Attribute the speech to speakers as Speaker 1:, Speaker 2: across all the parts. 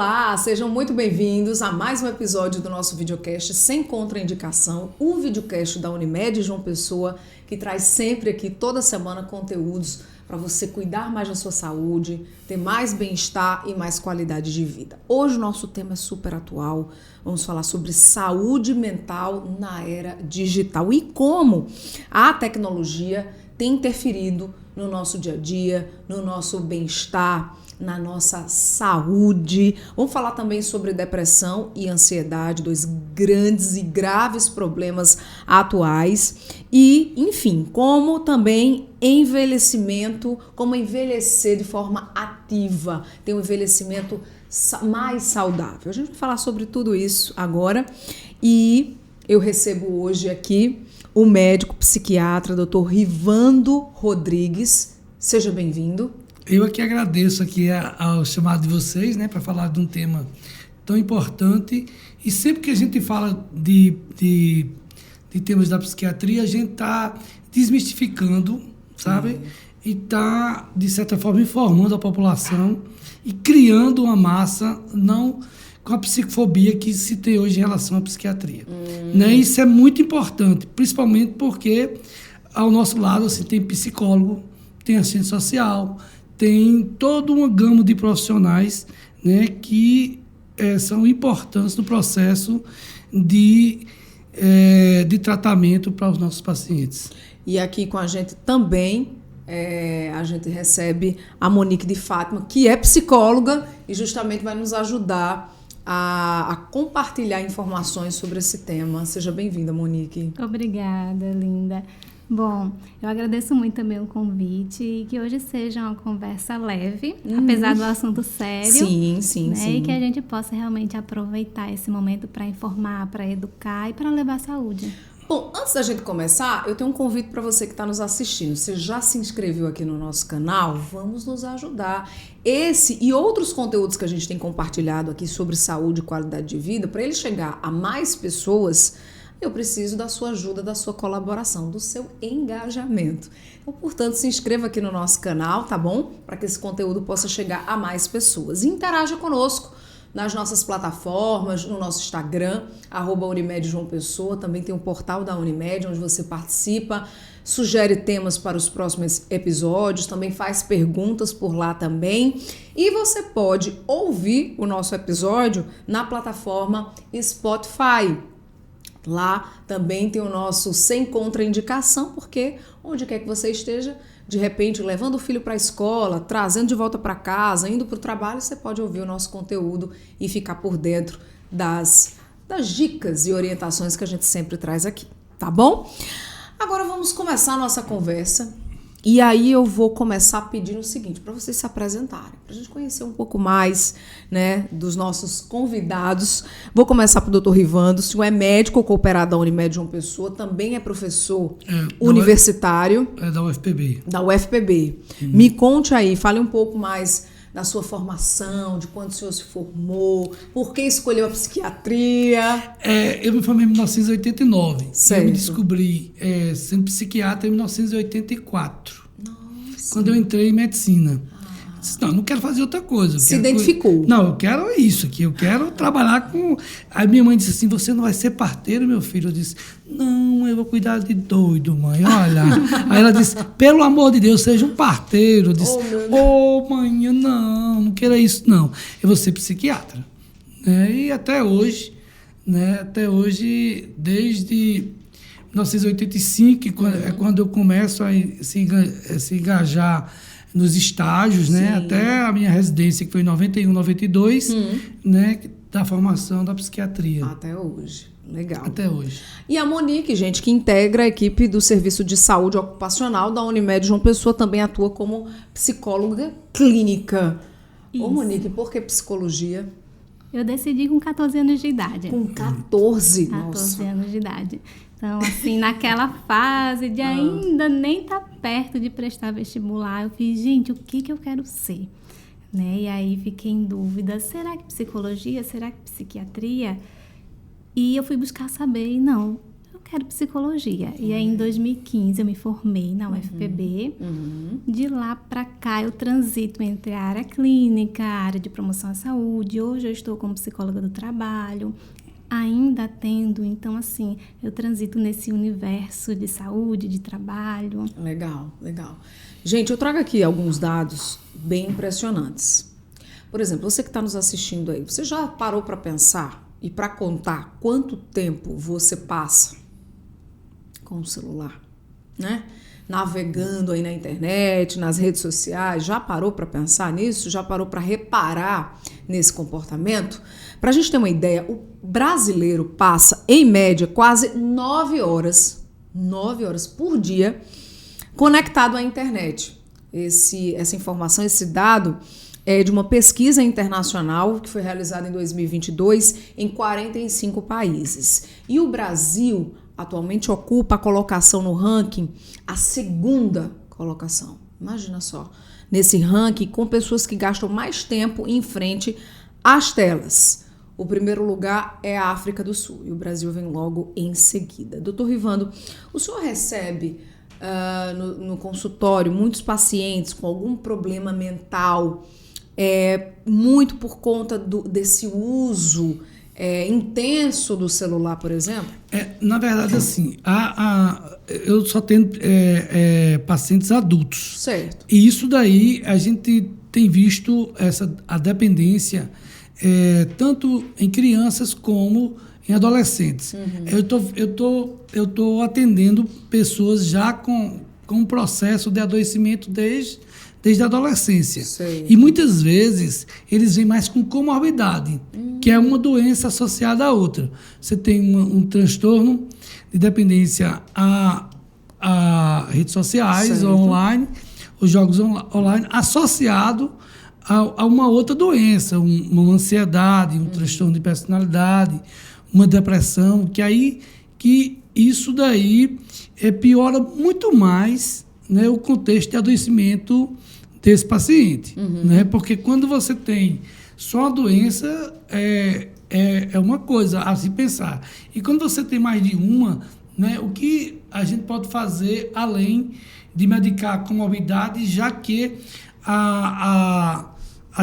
Speaker 1: Olá, sejam muito bem-vindos a mais um episódio do nosso videocast Sem Contraindicação, o videocast da Unimed João Pessoa, que traz sempre aqui, toda semana, conteúdos para você cuidar mais da sua saúde, ter mais bem-estar e mais qualidade de vida. Hoje o nosso tema é super atual, vamos falar sobre saúde mental na era digital e como a tecnologia tem interferido no nosso dia a dia, no nosso bem-estar, na nossa saúde. Vamos falar também sobre depressão e ansiedade, dois grandes e graves problemas atuais. E, enfim, como também envelhecimento, como envelhecer de forma ativa, ter um envelhecimento mais saudável. A gente vai falar sobre tudo isso agora e eu recebo hoje aqui o médico psiquiatra, Dr. Rivando Rodrigues. Seja bem-vindo.
Speaker 2: Eu aqui agradeço aqui ao chamado de vocês, né, para falar de um tema tão importante. E sempre que a gente fala de temas da psiquiatria, a gente está desmistificando, sabe? E está, de certa forma, informando a população e criando uma massa, não com a psicofobia que se tem hoje em relação à psiquiatria. Né? Isso é muito importante, principalmente porque ao nosso lado assim, tem psicólogo, tem assistente social, tem toda uma gama de profissionais, né, que são importantes no processo de tratamento para os nossos pacientes.
Speaker 1: E aqui com a gente também a gente recebe a Monique de Fátima, que é psicóloga e justamente vai nos ajudar a compartilhar informações sobre esse tema. Seja bem-vinda, Monique.
Speaker 3: Obrigada, linda. Bom, eu agradeço muito também o convite e que hoje seja uma conversa leve, apesar do assunto sério.
Speaker 1: Sim.
Speaker 3: E que a gente possa realmente aproveitar esse momento para informar, para educar e para levar saúde.
Speaker 1: Bom, antes da gente começar, eu tenho um convite para você que está nos assistindo. Você já se inscreveu aqui no nosso canal? Vamos nos ajudar. Esse e outros conteúdos que a gente tem compartilhado aqui sobre saúde e qualidade de vida, para ele chegar a mais pessoas, eu preciso da sua ajuda, da sua colaboração, do seu engajamento. Então, portanto, se inscreva aqui no nosso canal, tá bom? Para que esse conteúdo possa chegar a mais pessoas. E interaja conosco nas nossas plataformas, no nosso Instagram, @Unimed João Pessoa. Também tem um portal da Unimed, onde você participa, sugere temas para os próximos episódios, também faz perguntas por lá também. E você pode ouvir o nosso episódio na plataforma Spotify. Lá também tem o nosso Sem Contraindicação, porque onde quer que você esteja, de repente levando o filho para a escola, trazendo de volta para casa, indo para o trabalho, você pode ouvir o nosso conteúdo e ficar por dentro das dicas e orientações que a gente sempre traz aqui, tá bom? Agora vamos começar a nossa conversa. E aí eu vou começar pedindo o seguinte, para vocês se apresentarem, para a gente conhecer um pouco mais, né, dos nossos convidados. Vou começar para o Dr. Rivando. O senhor é médico cooperado da Unimed João Pessoa, também é professor universitário.
Speaker 2: Da UFPB.
Speaker 1: Da UFPB. Me conte aí, fale um pouco mais da sua formação, de quando o senhor se formou, por que escolheu a psiquiatria.
Speaker 2: Eu me formei em 1989.
Speaker 1: Certo.
Speaker 2: Eu me descobri sendo psiquiatra em 1984.
Speaker 1: Nossa.
Speaker 2: Quando eu entrei em medicina. Disse, não quero fazer outra coisa.
Speaker 1: Se identificou.
Speaker 2: Não, eu quero isso aqui, eu quero trabalhar com... Aí minha mãe disse assim, você não vai ser parteiro, meu filho? Eu disse, não, eu vou cuidar de doido, mãe, olha. Aí ela disse, pelo amor de Deus, seja um parteiro. Eu disse, mãe, eu não quero isso, não. Eu vou ser psiquiatra. Né? E até hoje, desde 1985, é quando eu começo a se engajar nos estágios, né? Até a minha residência, que foi em 91, 92, né? Da formação da psiquiatria.
Speaker 1: Até hoje. Legal.
Speaker 2: Até hoje.
Speaker 1: E a Monique, gente, que integra a equipe do Serviço de Saúde Ocupacional da Unimed João Pessoa, também atua como psicóloga clínica.
Speaker 3: Isso.
Speaker 1: Ô, Monique, por que psicologia?
Speaker 3: Eu decidi com 14 anos de idade.
Speaker 1: Com 14?
Speaker 3: 14 anos de idade. Então, assim, naquela fase de ainda nem estar perto de prestar vestibular, eu fiz, gente, o que eu quero ser? Né? E aí fiquei em dúvida, será que psicologia? Será que psiquiatria? E eu fui buscar saber e não, eu quero psicologia. E aí, em 2015, eu me formei na UFPB. De lá para cá, eu transito entre a área clínica, a área de promoção à saúde. Hoje eu estou como psicóloga do trabalho, ainda atendo. Então, assim, eu transito nesse universo de saúde, de trabalho.
Speaker 1: Legal, legal. Gente, eu trago aqui alguns dados bem impressionantes. Por exemplo, você que está nos assistindo aí, você já parou para pensar e para contar quanto tempo você passa com o celular, né? Navegando aí na internet, nas redes sociais, já parou para pensar nisso? Já parou para reparar nesse comportamento? Para a gente ter uma ideia, o brasileiro passa, em média, quase 9 horas por dia conectado à internet. Essa informação, esse dado é de uma pesquisa internacional que foi realizada em 2022 em 45 países. E o Brasil atualmente ocupa a colocação no ranking, a segunda colocação. Imagina só, nesse ranking com pessoas que gastam mais tempo em frente às telas. O primeiro lugar é a África do Sul e o Brasil vem logo em seguida. Doutor Rivando, o senhor recebe no consultório muitos pacientes com algum problema mental, muito por conta desse uso intenso do celular, por exemplo?
Speaker 2: Na verdade, assim, eu só tenho pacientes adultos.
Speaker 1: Certo.
Speaker 2: E isso daí a gente tem visto a dependência tanto em crianças como em adolescentes. Eu tô atendendo pessoas já com um processo de adoecimento desde a adolescência.
Speaker 1: Sei.
Speaker 2: E muitas vezes eles vêm mais com comorbidade, que é uma doença associada à outra. Você tem um transtorno de dependência a redes sociais,
Speaker 1: certo,
Speaker 2: online, os jogos online, associado a uma outra doença, uma ansiedade, um transtorno de personalidade, uma depressão, que isso daí piora muito mais, né, o contexto de adoecimento desse paciente. Né? Porque quando você tem só a doença, é uma coisa a se pensar. E quando você tem mais de uma, né, o que a gente pode fazer além de medicar a comorbidade, já que a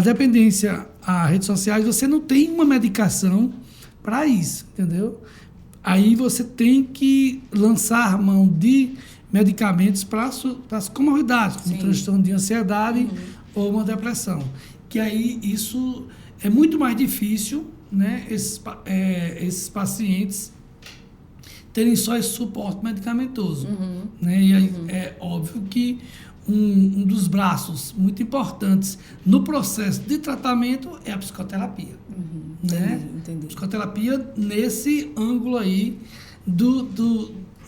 Speaker 2: dependência a redes sociais, você não tem uma medicação para isso, entendeu? Aí você tem que lançar mão de medicamentos para as comorbidades, como um transtorno de ansiedade ou uma depressão. Que aí isso é muito mais difícil, né, esses pacientes terem só esse suporte medicamentoso. Né? E aí é óbvio que um dos braços muito importantes no processo de tratamento é a psicoterapia. Né?
Speaker 1: Entendi.
Speaker 2: Psicoterapia nesse ângulo aí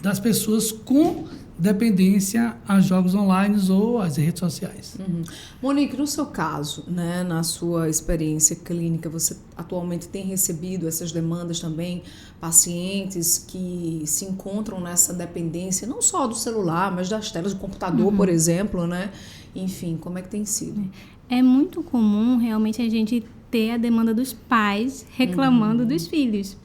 Speaker 2: das pessoas com dependência a jogos online ou às redes sociais.
Speaker 1: Monique, no seu caso, né, na sua experiência clínica, você atualmente tem recebido essas demandas também, pacientes que se encontram nessa dependência, não só do celular, mas das telas do computador, por exemplo, né? Enfim, como é que tem sido?
Speaker 3: É muito comum realmente a gente ter a demanda dos pais reclamando dos filhos.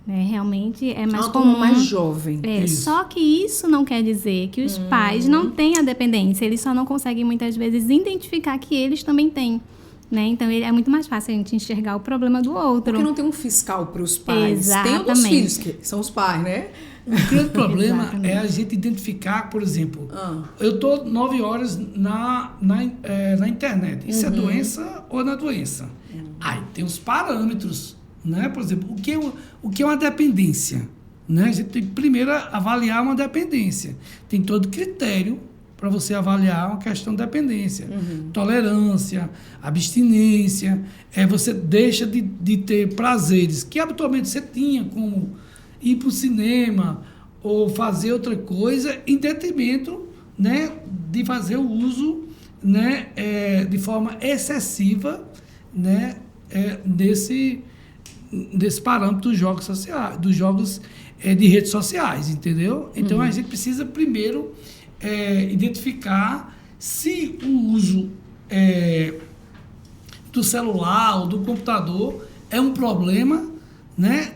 Speaker 3: Realmente é mais comum.
Speaker 1: Mais jovem.
Speaker 3: Só que isso não quer dizer que os pais não têm a dependência. Eles só não conseguem muitas vezes identificar que eles também têm. Né? Então é muito mais fácil a gente enxergar o problema do outro.
Speaker 1: Porque não tem um fiscal para os pais.
Speaker 3: Exatamente.
Speaker 1: Tem os filhos, que são os pais, né?
Speaker 2: O grande problema é a gente identificar, por exemplo, eu estou 9 horas na internet. Isso é doença ou não é doença? Aí tem os parâmetros. Né? Por exemplo, o que é uma dependência? Né? A gente tem que primeiro avaliar uma dependência. Tem todo critério para você avaliar uma questão de dependência. Tolerância, abstinência, você deixa de ter prazeres que habitualmente você tinha, como ir para o cinema ou fazer outra coisa, em detrimento, né, de fazer o uso, né, de forma excessiva, né, desse parâmetro dos jogos sociais, dos jogos de redes sociais, entendeu? Então a gente precisa primeiro identificar se o uso do celular ou do computador é um problema, né?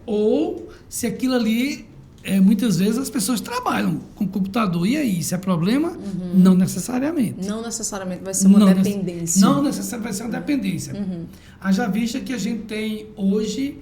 Speaker 2: Ou se aquilo ali muitas vezes as pessoas trabalham com computador. E aí, isso é problema? Não necessariamente.
Speaker 1: Não necessariamente vai ser uma dependência.
Speaker 2: Não necessariamente vai ser uma dependência. Haja vista que a gente tem hoje,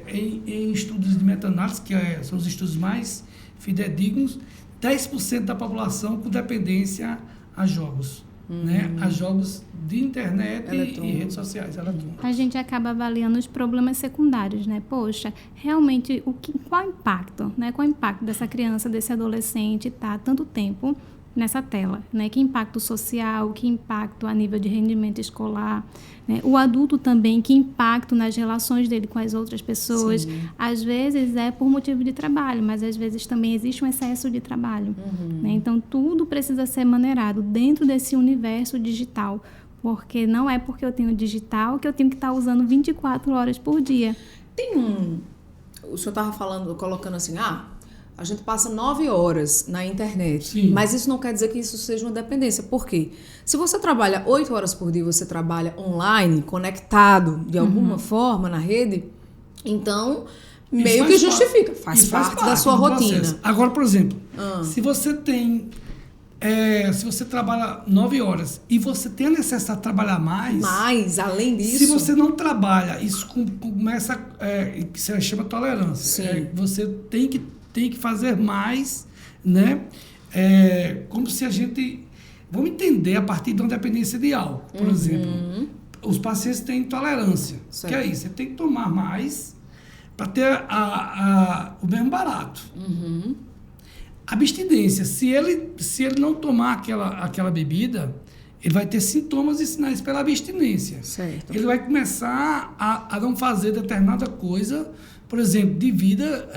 Speaker 2: em estudos de meta-análise, que são os estudos mais fidedignos, 10% da população com dependência a jogos. Né? A jogos de internet e redes sociais eletrônicas.
Speaker 3: A gente acaba avaliando os problemas secundários, né? Poxa, realmente, qual o impacto, né? Qual o impacto dessa criança, desse adolescente estar tanto tempo nessa tela, né? Que impacto social, que impacto a nível de rendimento escolar, né? O adulto também, que impacto nas relações dele com as outras pessoas. Sim. Às vezes é por motivo de trabalho, mas às vezes também existe um excesso de trabalho. Né? Então, tudo precisa ser maneirado dentro desse universo digital, porque não é porque eu tenho digital que eu tenho que estar usando 24 horas por dia.
Speaker 1: O senhor estava falando, colocando assim, a gente passa 9 horas na internet.
Speaker 2: Sim.
Speaker 1: Mas isso não quer dizer que isso seja uma dependência. Por quê? Se você trabalha 8 horas por dia, você trabalha online, conectado de alguma forma na rede, então meio que justifica. Faz parte da sua rotina.
Speaker 2: Processo. Agora, por exemplo, se você tem... se você trabalha 9 horas e você tem a necessidade de trabalhar mais... além disso... Se você não trabalha, isso começa... que se chama tolerância. Você tem que fazer mais, né? Como se a gente... Vamos entender a partir de uma dependência de álcool, por exemplo. Os pacientes têm intolerância.
Speaker 1: Certo.
Speaker 2: Que é isso, você tem que tomar mais para ter o mesmo barato. Abstinência. Se ele não tomar aquela bebida, ele vai ter sintomas e sinais pela abstinência.
Speaker 1: Certo.
Speaker 2: Ele vai começar a não fazer determinada coisa, por exemplo, de vida...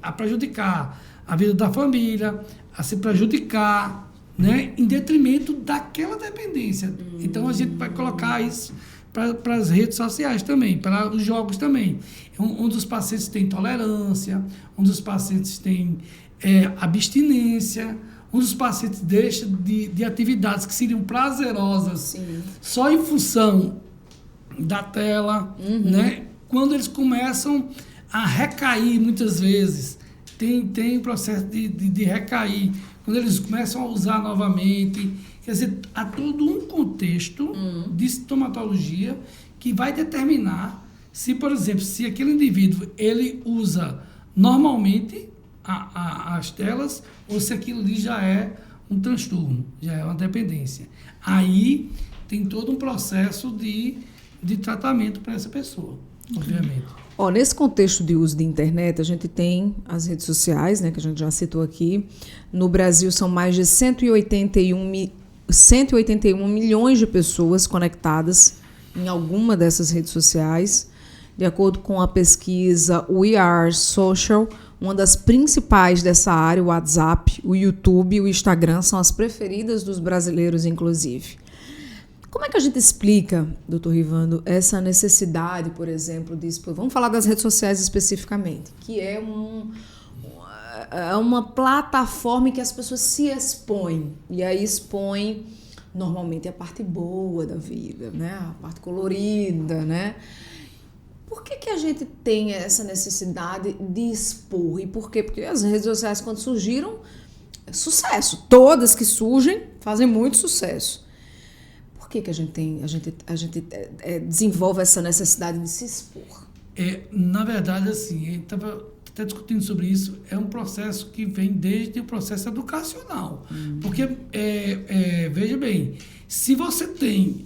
Speaker 2: a prejudicar a vida da família, a se prejudicar, né, em detrimento daquela dependência. Então, a gente vai colocar isso para as redes sociais também, para os jogos também. Um dos pacientes tem intolerância, um dos pacientes tem abstinência, um dos pacientes deixa de atividades que seriam prazerosas só em função da tela, né? Quando eles começam a recair muitas vezes, tem um processo de recair, quando eles começam a usar novamente, quer dizer, há todo um contexto de sintomatologia que vai determinar se, por exemplo, se aquele indivíduo ele usa normalmente as telas ou se aquilo ali já é um transtorno, já é uma dependência. Aí tem todo um processo de tratamento para essa pessoa, obviamente.
Speaker 1: Nesse contexto de uso de internet, a gente tem as redes sociais, né, que a gente já citou aqui. No Brasil, são mais de 181 milhões de pessoas conectadas em alguma dessas redes sociais. De acordo com a pesquisa We Are Social, uma das principais dessa área, o WhatsApp, o YouTube e o Instagram, são as preferidas dos brasileiros, inclusive. Como é que a gente explica, doutor Rivando, essa necessidade, por exemplo, disso? Vamos falar das redes sociais especificamente, que é uma plataforma em que as pessoas se expõem. E aí expõem, normalmente, a parte boa da vida, né? A parte colorida, né? Por que a gente tem essa necessidade de expor? E por quê? Porque as redes sociais, quando surgiram, sucesso. Todas que surgem fazem muito sucesso. Por que a gente desenvolve essa necessidade de se expor?
Speaker 2: Na verdade, assim, a gente estava até discutindo sobre isso, é um processo que vem desde o processo educacional. Porque, veja bem, se você tem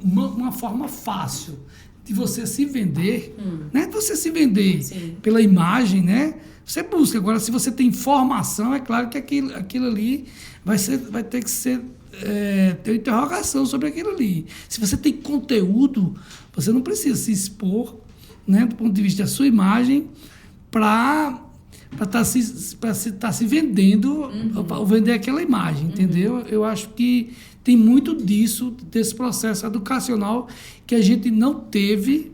Speaker 2: uma forma fácil de você se vender, né? Você se vender pela imagem, né? Você busca. Agora, se você tem informação, é claro que aquilo ali vai ter que ser... ter interrogação sobre aquilo ali. Se você tem conteúdo, você não precisa se expor, né, do ponto de vista da sua imagem para estar se vendendo ou vender aquela imagem, entendeu? Eu acho que tem muito desse processo educacional que a gente não teve,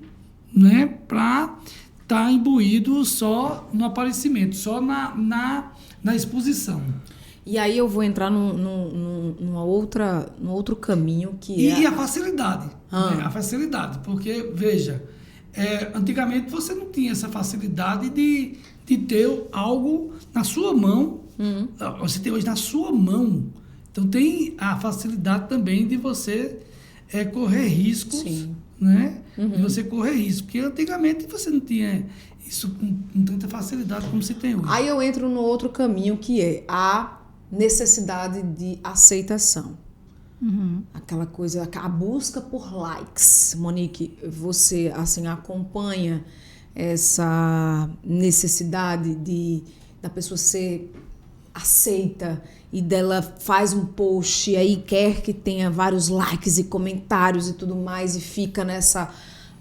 Speaker 2: né, para estar imbuído só no aparecimento, só na exposição.
Speaker 1: E aí eu vou entrar num outro caminho que
Speaker 2: é... E a facilidade. Né? A facilidade, porque, veja, antigamente você não tinha essa facilidade de de ter algo na sua mão. Você tem hoje na sua mão. Então tem a facilidade também de você correr riscos, né? De você correr riscos. Porque antigamente você não tinha isso com tanta facilidade como se tem hoje.
Speaker 1: Aí eu entro no outro caminho, que é a necessidade de aceitação. Aquela coisa, a busca por likes. Monique, você assim acompanha essa necessidade da pessoa ser aceita e dela faz um post e aí quer que tenha vários likes e comentários e tudo mais e fica nessa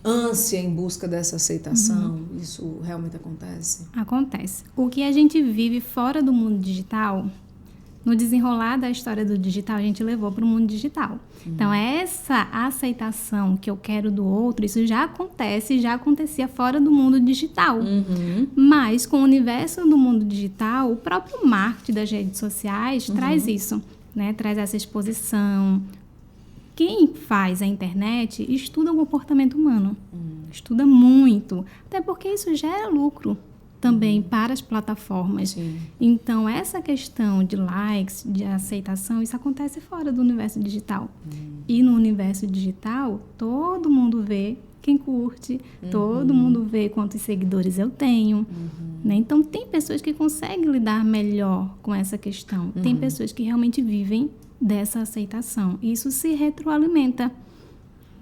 Speaker 1: ânsia em busca dessa aceitação? Isso realmente acontece?
Speaker 3: Acontece. O que a gente vive fora do mundo digital, no desenrolar da história do digital, a gente levou para o mundo digital. Então, essa aceitação que eu quero do outro, isso já acontece, já acontecia fora do mundo digital. Mas, com o universo do mundo digital, o próprio marketing das redes sociais traz isso, né? Traz essa exposição. Quem faz a internet estuda o comportamento humano, estuda muito, até porque isso gera lucro também para as plataformas. Então, essa questão de likes, de aceitação, isso acontece fora do universo digital. E no universo digital, todo mundo vê quem curte, todo mundo vê quantos seguidores eu tenho. Né? Então, tem pessoas que conseguem lidar melhor com essa questão. Tem pessoas que realmente vivem dessa aceitação. Isso se retroalimenta.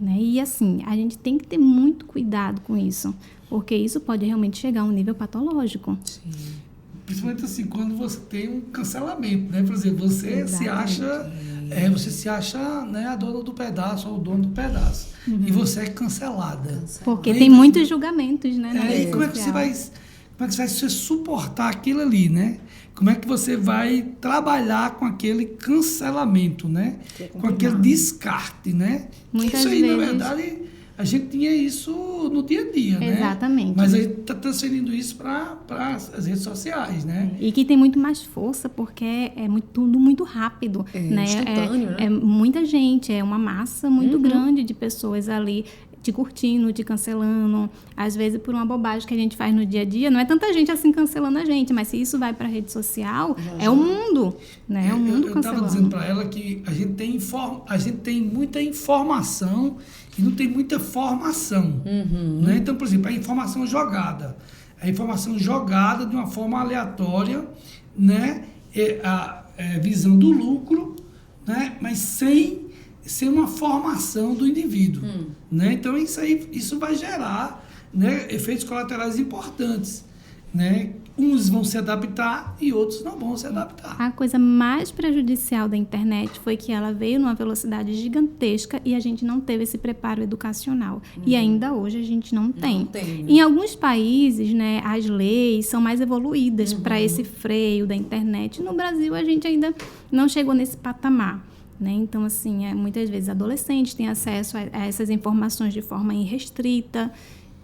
Speaker 3: Né? E assim, a gente tem que ter muito cuidado com isso, porque isso pode realmente chegar a um nível patológico.
Speaker 2: Principalmente assim, quando você tem um cancelamento, né? Por exemplo, você se acha, né, a dona do pedaço ou o dono do pedaço. E você é cancelada.
Speaker 3: Porque tem muitos julgamentos, né?
Speaker 2: E como é que você vai suportar aquilo ali, né? Como é que você vai trabalhar com aquele cancelamento, né? Com aquele descarte, né?
Speaker 3: Muitas
Speaker 2: isso aí,
Speaker 3: vezes...
Speaker 2: na verdade, a gente tinha isso no dia a dia, né?
Speaker 3: Exatamente.
Speaker 2: Mas a gente está transferindo isso para as redes sociais, né?
Speaker 3: E que tem muito mais força, porque é tudo muito rápido. Né?
Speaker 1: Instantâneo, né?
Speaker 3: É muita gente, é uma massa muito grande de pessoas ali te curtindo, te cancelando, às vezes por uma bobagem que a gente faz no dia a dia. Não é tanta gente assim cancelando a gente, mas se isso vai para a rede social, é o mundo, né? É o mundo
Speaker 2: eu
Speaker 3: cancelando.
Speaker 2: estava dizendo para ela que a gente tem muita informação e não tem muita formação. Né? Então, por exemplo, a informação jogada. A informação jogada de uma forma aleatória, né? A visão do lucro, né? Mas sem uma formação do indivíduo. Né? Então, isso vai gerar, né, efeitos colaterais importantes. Né? Uns vão se adaptar e outros não vão se adaptar.
Speaker 3: A coisa mais prejudicial da internet foi que ela veio numa velocidade gigantesca e a gente não teve esse preparo educacional. E ainda hoje a gente não tem. Em alguns países, né, as leis são mais evoluídas para esse freio da internet. No Brasil, a gente ainda não chegou nesse patamar. Né? Então, assim, muitas vezes adolescentes têm acesso a essas informações de forma irrestrita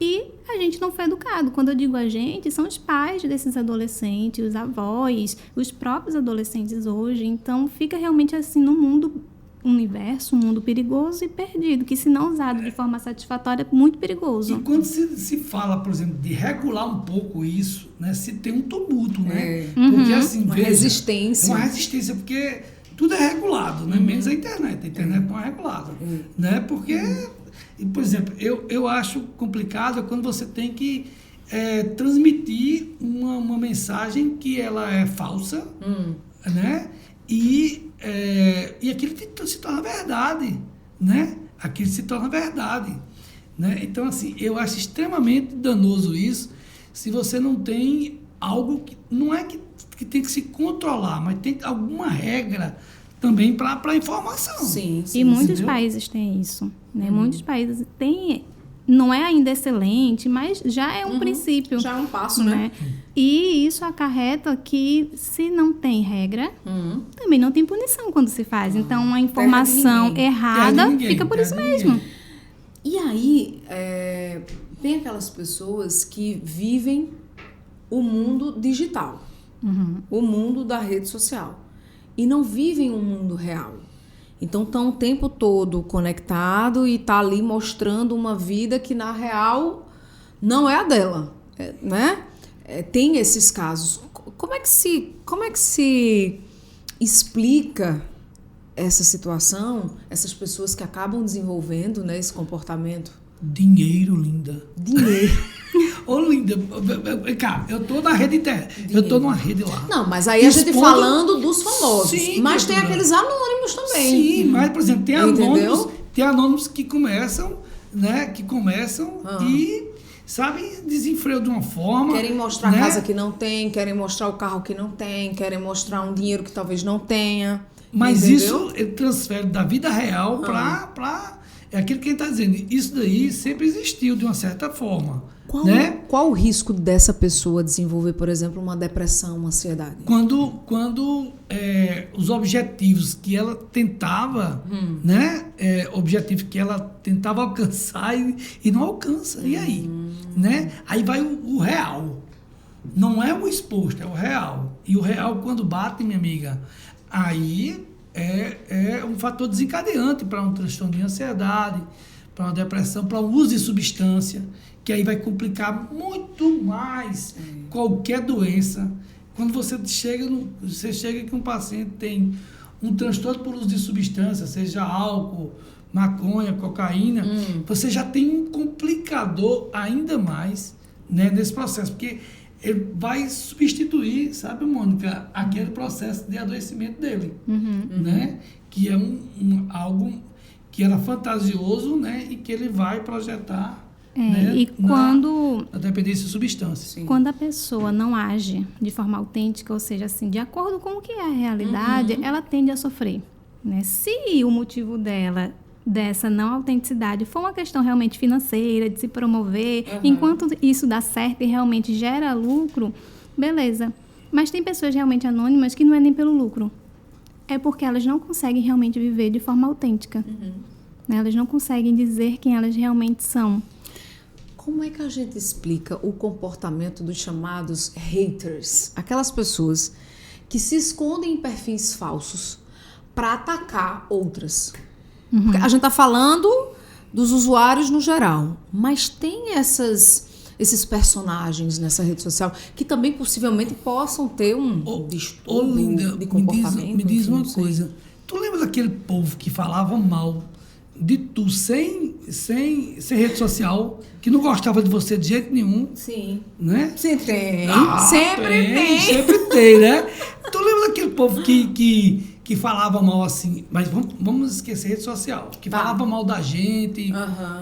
Speaker 3: e a gente não foi educado. Quando eu digo a gente, são os pais desses adolescentes, os avós, os próprios adolescentes hoje. Então, fica realmente assim no mundo, um mundo perigoso e perdido, que se não usado de forma satisfatória é muito perigoso.
Speaker 2: E quando se fala, por exemplo, de regular um pouco isso, né, se tem um tumulto, né? Porque assim,
Speaker 1: uma resistência.
Speaker 2: Uma resistência, porque tudo é regulado, né? Menos a internet. A internet não é regulada. Né? Porque, por exemplo, eu acho complicado quando você tem que transmitir uma mensagem que ela é falsa, né? E aquilo se torna verdade, né? Aquilo se torna verdade. Né? Então, assim, eu acho extremamente danoso isso se você não tem algo que... Não é que tem que se controlar, mas tem alguma regra também para a informação.
Speaker 1: Sim,
Speaker 3: e muitos países têm isso. Né? Muitos países têm... Não é ainda excelente, mas já é um princípio.
Speaker 1: Já é um passo, né?
Speaker 3: E isso acarreta que, se não tem regra, também não tem punição quando se faz. Então, uma informação errada fica por isso mesmo.
Speaker 1: E aí, vem aquelas pessoas que vivem o mundo digital, o mundo da rede social, e não vivem o mundo real. Então, estão o tempo todo conectado e tá ali mostrando uma vida que, na real, não é a dela, né? tem esses casos. Como é que se explica essa situação, essas pessoas que acabam desenvolvendo, né, esse comportamento?
Speaker 2: Dinheiro, linda.
Speaker 1: Dinheiro.
Speaker 2: Ô, linda, cara, eu tô na rede eu tô numa rede lá.
Speaker 1: Não, mas aí a gente falando dos famosos.
Speaker 2: Sim,
Speaker 1: mas tem aqueles anônimos também.
Speaker 2: Sim, mas, por exemplo, tem
Speaker 1: Entendeu?
Speaker 2: anônimos que começam, né? E, sabe, desenfream de uma forma.
Speaker 1: Querem mostrar
Speaker 2: né?
Speaker 1: a casa que não tem, querem mostrar o carro que não tem, querem mostrar um dinheiro que talvez não tenha.
Speaker 2: Mas
Speaker 1: entendeu?
Speaker 2: isso ele transfere da vida real para é aquilo que ele está dizendo. Isso daí sempre existiu de uma certa forma.
Speaker 1: Qual o risco dessa pessoa desenvolver, por exemplo, uma depressão, uma ansiedade?
Speaker 2: Quando os objetivos que ela tentava, objetivos que ela tentava alcançar e não alcança. E aí? Né? Aí vai o real. Não é o exposto, é o real. E o real, quando bate, minha amiga, aí é um fator desencadeante para um transtorno de ansiedade, para uma depressão, para o uso de substância, que aí vai complicar muito mais qualquer doença. Quando você chega que um paciente tem um transtorno por uso de substância, seja álcool, maconha, cocaína, você já tem um complicador ainda mais, né, nesse processo, porque ele vai substituir, sabe, Mônica, aquele processo de adoecimento dele, né? Que é algo que era fantasioso, né? E que ele vai projetar, né?
Speaker 3: E quando
Speaker 2: a dependência de substâncias.
Speaker 1: Sim.
Speaker 3: Quando a pessoa não age de forma autêntica, ou seja, assim, de acordo com o que é a realidade, ela tende a sofrer, né? Se o motivo dessa não autenticidade for uma questão realmente financeira, de se promover, enquanto isso dá certo e realmente gera lucro, beleza. Mas tem pessoas realmente anônimas que não é nem pelo lucro. É porque elas não conseguem realmente viver de forma autêntica. Né? Elas não conseguem dizer quem elas realmente são.
Speaker 1: Como é que a gente explica o comportamento dos chamados haters? Aquelas pessoas que se escondem em perfis falsos para atacar outras. Porque a gente está falando dos usuários no geral, mas tem esses personagens nessa rede social que também possivelmente possam ter um distúrbio
Speaker 2: Linda,
Speaker 1: de comportamento.
Speaker 2: me diz
Speaker 1: enfim,
Speaker 2: uma
Speaker 1: não sei.
Speaker 2: coisa. Tu lembra daquele povo que falava mal de tu sem rede social, que não gostava de você de jeito nenhum,
Speaker 1: Sim.
Speaker 2: né?
Speaker 1: Sim, tem.
Speaker 2: Sempre
Speaker 1: tem.
Speaker 2: Sempre tem, né? Tu lembra daquele povo que falava mal assim, mas vamos esquecer rede social, que falava mal da gente,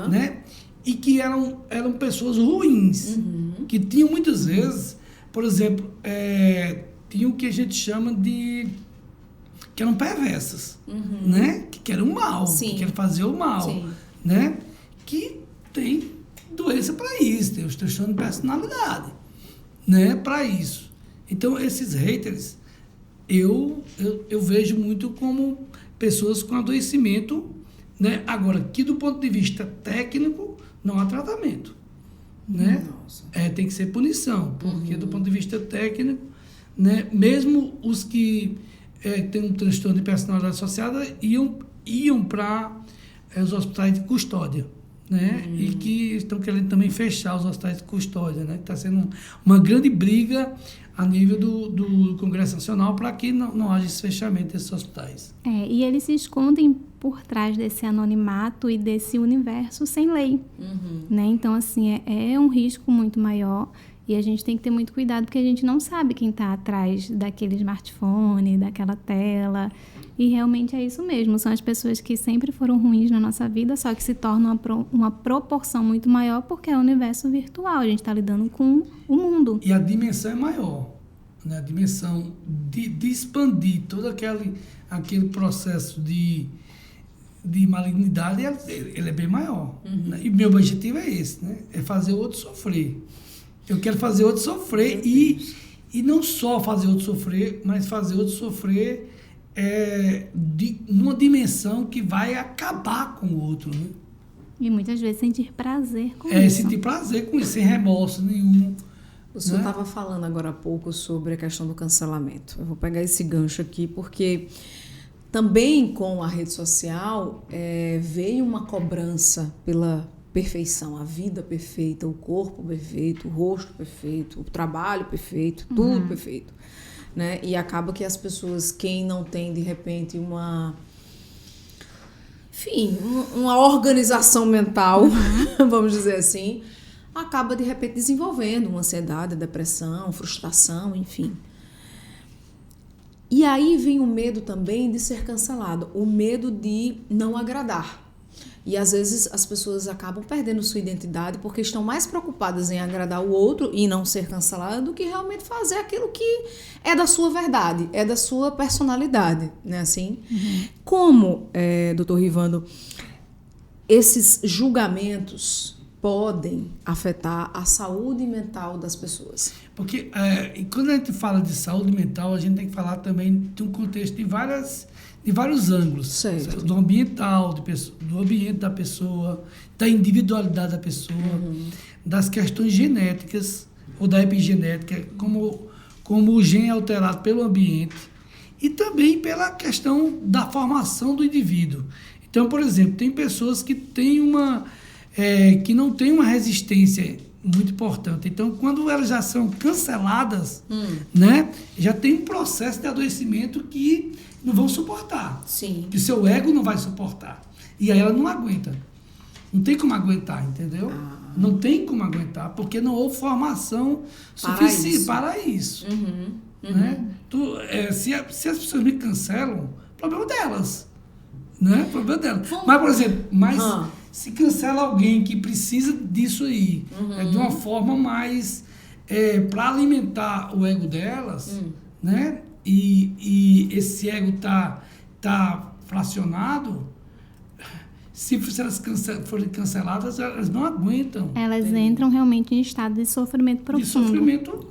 Speaker 2: né? E que eram pessoas ruins, que tinham muitas vezes, por exemplo, tinham o que a gente chama de... que eram perversas, né? Que querem o mal,
Speaker 1: Sim.
Speaker 2: que querem fazer o mal,
Speaker 1: Sim.
Speaker 2: né? Que tem doença para isso, tem os transtornos de personalidade, né? Para isso. Então, esses haters, eu vejo muito como pessoas com adoecimento, né? Agora, que do ponto de vista técnico, não há tratamento, né? Tem que ser punição, porque do ponto de vista técnico, né? Mesmo os que têm um transtorno de personalidade associada iam para os hospitais de custódia, né? E que estão querendo também fechar os hospitais de custódia, né? Está sendo uma grande briga a nível do Congresso Nacional para que não haja esse fechamento desses hospitais.
Speaker 3: E eles se escondem por trás desse anonimato e desse universo sem lei. Né? Então, assim, é um risco muito maior e a gente tem que ter muito cuidado porque a gente não sabe quem está atrás daquele smartphone, daquela tela. E realmente é isso mesmo, são as pessoas que sempre foram ruins na nossa vida, só que se tornam uma proporção muito maior porque é o universo virtual, a gente está lidando com o mundo.
Speaker 2: E a dimensão é maior, né? A dimensão de expandir todo aquele processo de malignidade, ele é bem maior. Né? E meu objetivo é esse, né? É fazer o outro sofrer. Eu quero fazer o outro sofrer e não só fazer o outro sofrer, mas fazer o outro sofrer numa dimensão que vai acabar com o outro, né?
Speaker 3: E muitas vezes sentir prazer com isso.
Speaker 2: Sentir prazer com isso, sem remorso nenhum.
Speaker 1: O senhor estava falando agora há pouco sobre a questão do cancelamento. Eu vou pegar esse gancho aqui, porque também com a rede social veio uma cobrança perfeição, a vida perfeita, o corpo perfeito, o rosto perfeito, o trabalho perfeito, tudo perfeito, né? E acaba que as pessoas, quem não tem de repente uma organização mental, vamos dizer assim, acaba de repente desenvolvendo uma ansiedade, depressão, frustração, enfim. E aí vem o medo também de ser cancelado, o medo de não agradar. E às vezes as pessoas acabam perdendo sua identidade porque estão mais preocupadas em agradar o outro e não ser cancelada do que realmente fazer aquilo que é da sua verdade, é da sua personalidade, né? Assim, como, doutor Rivando, esses julgamentos podem afetar a saúde mental das pessoas?
Speaker 2: Porque quando a gente fala de saúde mental, a gente tem que falar também de um contexto de vários ângulos.
Speaker 1: Certo.
Speaker 2: Do ambiental, do ambiente da pessoa, da individualidade da pessoa, das questões genéticas ou da epigenética, como o gene é alterado pelo ambiente, e também pela questão da formação do indivíduo. Então, por exemplo, tem pessoas que que não têm uma resistência muito importante. Então, quando elas já são canceladas, né, já tem um processo de adoecimento que não vão suportar.
Speaker 1: Sim.
Speaker 2: Que seu ego não vai suportar. E aí ela não aguenta. Não tem como aguentar, entendeu? Não tem como aguentar, porque não houve formação suficiente para isso. Né? Se as pessoas me cancelam, problema delas. Né? Problema delas. Mas, por exemplo, se cancela alguém que precisa disso aí, de uma forma mais para alimentar o ego delas, né? E esse ego tá fracionado, se elas forem canceladas, elas não aguentam.
Speaker 3: Elas entram realmente em estado de sofrimento profundo.
Speaker 2: De sofrimento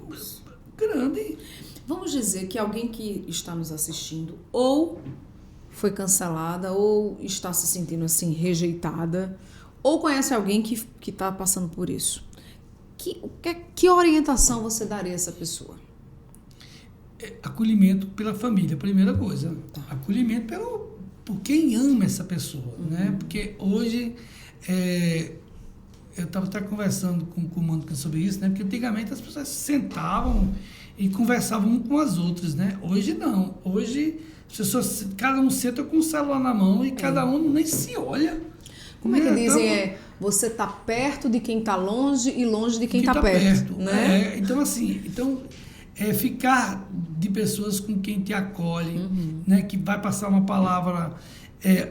Speaker 2: grande.
Speaker 1: Vamos dizer que alguém que está nos assistindo ou foi cancelada ou está se sentindo assim rejeitada ou conhece alguém que está passando por isso. Que orientação você daria a essa pessoa?
Speaker 2: Acolhimento pela família, primeira coisa. Acolhimento por quem ama essa pessoa, né? Porque hoje, eu estava até conversando com o Mônica sobre isso, né? Porque antigamente as pessoas sentavam e conversavam um com as outras, né? Hoje não. Hoje, as pessoas, cada um senta com o celular na mão e cada um nem se olha.
Speaker 1: Como é que dizem? Você está perto de quem está longe e longe de quem está perto. Né?
Speaker 2: Então, assim, ficar de pessoas com quem te acolhe, né, que vai passar uma palavra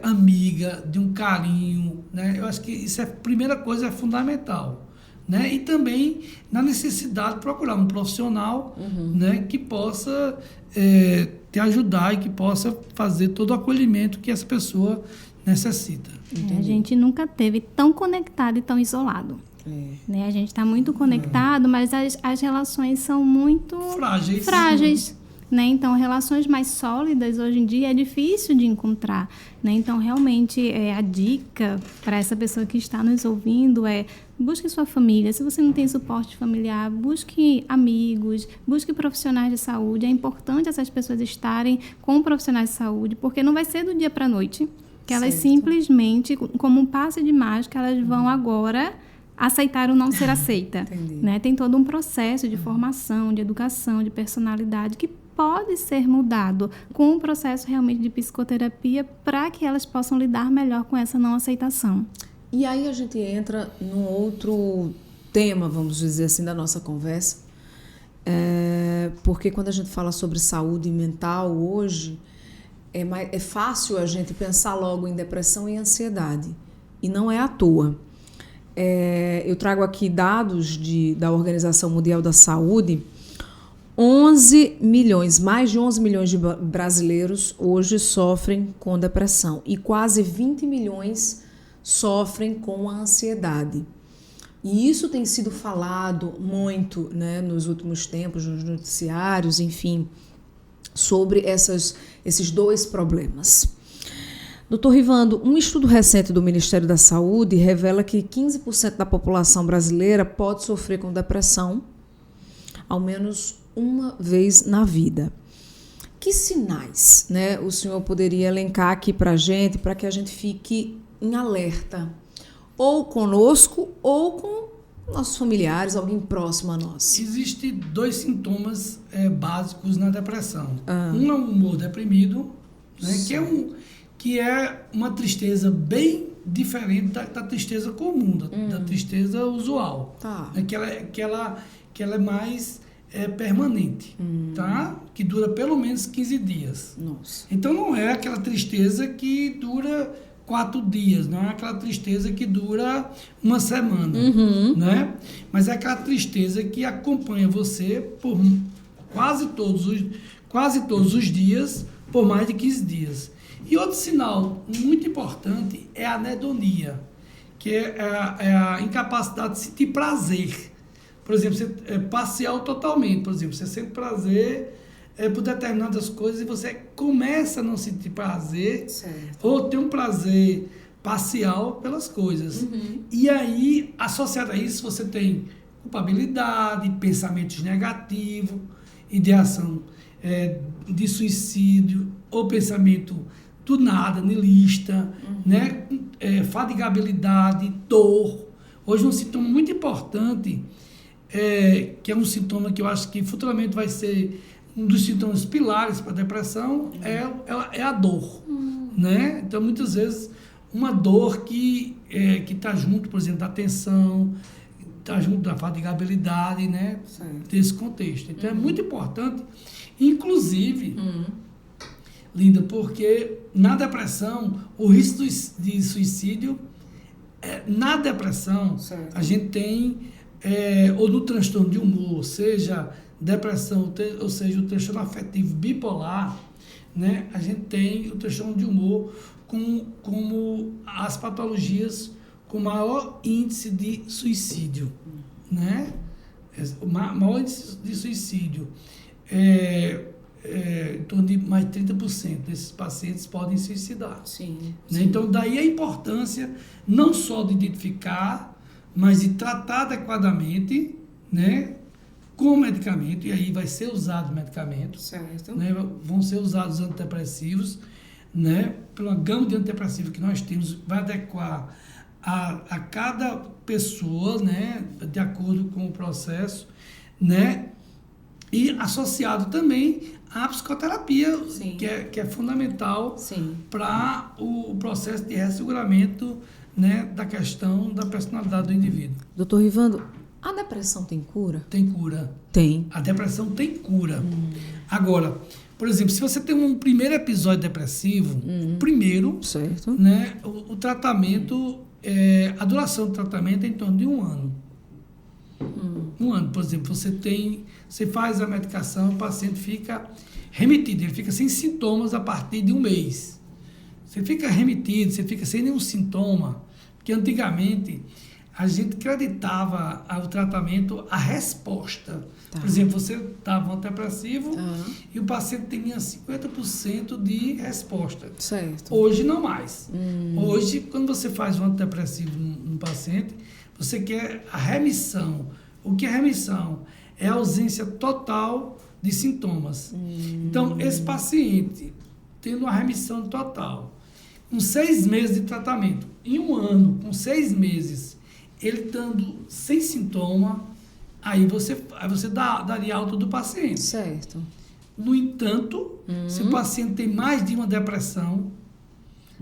Speaker 2: amiga, de um carinho, né? Eu acho que isso a primeira coisa, é fundamental, né? E também na necessidade de procurar um profissional, né, que possa te ajudar e que possa fazer todo o acolhimento que essa pessoa necessita.
Speaker 3: A gente nunca esteve tão conectado e tão isolado. Né? A gente está muito conectado, mas as relações são muito frágeis. Né? Então, relações mais sólidas hoje em dia é difícil de encontrar. Né? Então, realmente, a dica para essa pessoa que está nos ouvindo é: busque sua família. Se você não tem suporte familiar, busque amigos, busque profissionais de saúde. É importante essas pessoas estarem com profissionais de saúde, porque não vai ser do dia para a noite que elas simplesmente, como um passe de mágica, elas vão agora aceitar ou não ser aceita. Né? Tem todo um processo de formação, de educação, de personalidade que pode ser mudado com um processo realmente de psicoterapia para que elas possam lidar melhor com essa não aceitação.
Speaker 1: E aí a gente entra num outro tema, vamos dizer assim, da nossa conversa, porque quando a gente fala sobre saúde mental hoje, é fácil a gente pensar logo em depressão e ansiedade, e não é à toa. Eu trago aqui dados da Organização Mundial da Saúde. 11 milhões, mais de 11 milhões de brasileiros hoje sofrem com depressão e quase 20 milhões sofrem com a ansiedade. E isso tem sido falado muito, né, nos últimos tempos, nos noticiários, enfim, sobre esses dois problemas. Doutor Rivando, um estudo recente do Ministério da Saúde revela que 15% da população brasileira pode sofrer com depressão, ao menos uma vez na vida. Que sinais, né, o senhor poderia elencar aqui para a gente, para que a gente fique em alerta? ou conosco ou com nossos familiares, alguém próximo a nós?
Speaker 2: Existem 2 sintomas básicos na depressão. Um é o humor deprimido, né, que é uma tristeza bem diferente da tristeza comum, da tristeza usual.
Speaker 1: Tá.
Speaker 2: Né, que ela é mais permanente, tá? Que dura pelo menos 15 dias.
Speaker 1: Nossa.
Speaker 2: Então não é aquela tristeza que dura 4 dias, não é aquela tristeza que dura uma semana, né? Mas é aquela tristeza que acompanha você por quase todos os dias, por mais de 15 dias. E outro sinal muito importante é a anedonia, que é a incapacidade de sentir prazer. Por exemplo, você é parcial totalmente. Por exemplo, você sente prazer por determinadas coisas e você começa a não sentir prazer,
Speaker 1: certo,
Speaker 2: ou ter um prazer parcial pelas coisas. E aí, associado a isso, você tem culpabilidade, pensamentos negativos, ideação de suicídio, ou pensamento do nada, niilista, né? Fatigabilidade, dor. Hoje um sintoma muito importante, que é um sintoma que eu acho que futuramente vai ser um dos sintomas pilares para a depressão, é a dor, né? Então, muitas vezes, uma dor que está junto, por exemplo, da tensão, está junto da fatigabilidade, né?
Speaker 1: certo.
Speaker 2: Desse contexto. Então, é muito importante, inclusive, Linda, porque na depressão, o risco de suicídio, na depressão,
Speaker 1: Certo.
Speaker 2: a gente tem, ou no transtorno de humor, seja depressão, ou seja, o transtorno afetivo bipolar, né? A gente tem o transtorno de humor como as patologias com maior índice de suicídio, né? O maior índice de suicídio em torno de mais de 30% desses pacientes podem suicidar.
Speaker 1: Sim.
Speaker 2: Né? Então, daí a importância não só de identificar, mas de tratar adequadamente, né, com medicamento, e aí vai ser usado medicamento,
Speaker 1: Certo.
Speaker 2: né, vão ser usados antidepressivos, né, pela gama de antidepressivos que nós temos, vai adequar a cada pessoa, né, de acordo com o processo, né, e associado também à psicoterapia,
Speaker 1: Sim.
Speaker 2: que é fundamental
Speaker 1: Sim.
Speaker 2: para o processo de resseguramento, né, da questão da personalidade do indivíduo.
Speaker 1: Doutor Rivando, a depressão tem cura?
Speaker 2: Tem cura.
Speaker 1: Tem.
Speaker 2: A depressão tem cura. Agora, por exemplo, se você tem um primeiro episódio depressivo, primeiro,
Speaker 1: Certo.
Speaker 2: né, o tratamento, a duração do tratamento é em torno de 1 ano. 1 ano, por exemplo, você faz a medicação, o paciente fica remitido, ele fica sem sintomas a partir de 1 mês. Você fica remitido, você fica sem nenhum sintoma, porque antigamente a gente acreditava ao tratamento a resposta.
Speaker 1: Tá.
Speaker 2: Por exemplo, você dava um antidepressivo e o paciente tinha 50% de resposta.
Speaker 1: Certo.
Speaker 2: Hoje não mais. Hoje, quando você faz um antidepressivo num paciente, você quer a remissão. O que é remissão? É a ausência total de sintomas. Então, esse paciente, tendo uma remissão total, com 6 meses de tratamento, em 1 ano, com 6 meses, ele estando sem sintoma, aí você daria alta do paciente.
Speaker 1: Certo.
Speaker 2: No entanto, se o paciente tem mais de uma depressão,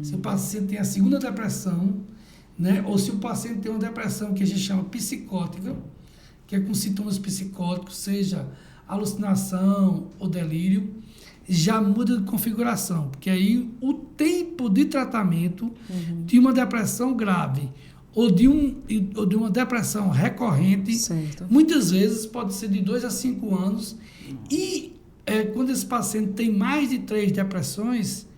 Speaker 2: se o paciente tem a segunda depressão, né, ou se o paciente tem uma depressão que a gente chama psicótica, que é com sintomas psicóticos, seja alucinação ou delírio, já muda de configuração, porque aí o tempo de tratamento de uma depressão grave ou de uma depressão recorrente,
Speaker 1: Certo.
Speaker 2: muitas vezes pode ser de 2 a 5 anos, e quando esse paciente tem mais de 3 depressões,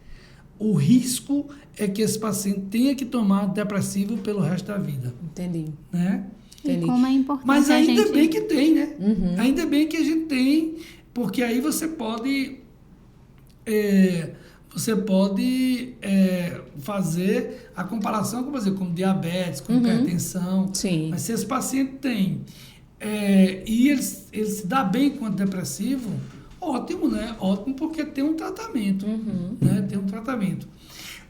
Speaker 2: o risco é que esse paciente tenha que tomar depressivo pelo resto da vida.
Speaker 1: Entendi.
Speaker 2: Né?
Speaker 1: Entendi.
Speaker 3: E como é importante
Speaker 2: Mas
Speaker 3: a
Speaker 2: ainda
Speaker 3: gente...
Speaker 2: bem que tem, né? Ainda bem que a gente tem, porque aí você pode fazer a comparação, por exemplo, com diabetes, com hipertensão.
Speaker 1: Sim.
Speaker 2: Mas se esse paciente tem e ele se dá bem com o antidepressivo, ótimo, né? Ótimo, porque tem um tratamento. Né? Tem um tratamento.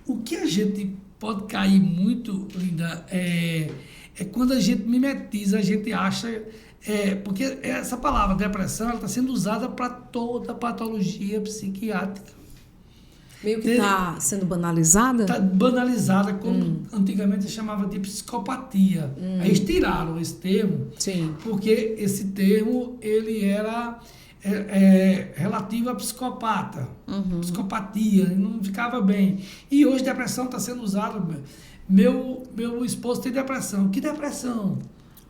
Speaker 2: O que a gente pode cair muito, Linda, é quando a gente mimetiza, a gente acha... porque essa palavra depressão está sendo usada para toda patologia psiquiátrica.
Speaker 1: Meio que está sendo banalizada?
Speaker 2: Está banalizada, como antigamente se chamava de psicopatia. Aí eles tiraram esse termo,
Speaker 1: Sim.
Speaker 2: porque esse termo ele era relativo a psicopata, psicopatia, não ficava bem. E hoje depressão está sendo usado. Meu esposo tem depressão. Que depressão?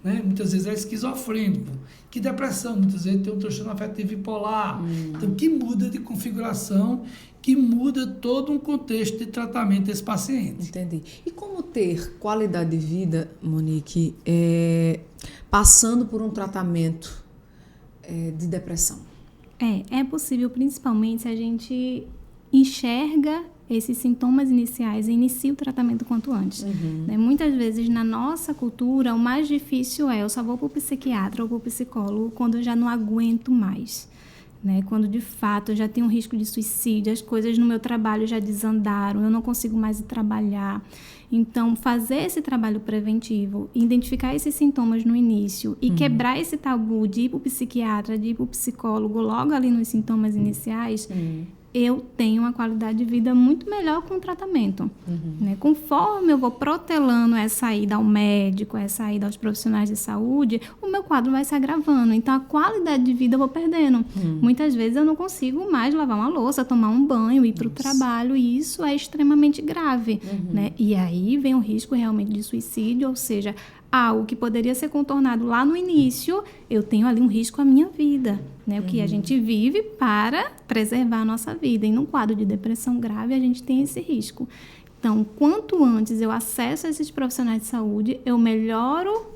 Speaker 2: Né? Muitas vezes é esquizofrênico. Que depressão? Muitas vezes tem um transtorno afetivo bipolar. Então, que muda de configuração, que muda todo um contexto de tratamento desse paciente.
Speaker 1: Entendi. E como ter qualidade de vida, Monique, passando por um tratamento de depressão?
Speaker 3: É possível, principalmente se a gente enxerga esses sintomas iniciais e inicia o tratamento quanto antes. Né? Muitas vezes, na nossa cultura, o mais difícil eu só vou para o psiquiatra ou para o psicólogo quando eu já não aguento mais. Né? Quando, de fato, eu já tenho um risco de suicídio, as coisas no meu trabalho já desandaram, eu não consigo mais ir trabalhar. Então, fazer esse trabalho preventivo, identificar esses sintomas no início e quebrar esse tabu de ir para o psiquiatra, de ir para o psicólogo logo ali nos sintomas iniciais, eu tenho uma qualidade de vida muito melhor com o tratamento. Né? Conforme eu vou protelando essa ida ao médico, essa ida aos profissionais de saúde, o meu quadro vai se agravando. Então, a qualidade de vida eu vou perdendo. Muitas vezes eu não consigo mais lavar uma louça, tomar um banho, ir para o trabalho, e isso é extremamente grave. Né? E aí vem o risco realmente de suicídio, ou seja, algo que poderia ser contornado lá no início, eu tenho ali um risco à minha vida, né? O que a gente vive para preservar a nossa vida. E num quadro de depressão grave, a gente tem esse risco. Então, quanto antes eu acesso a esses profissionais de saúde, eu melhoro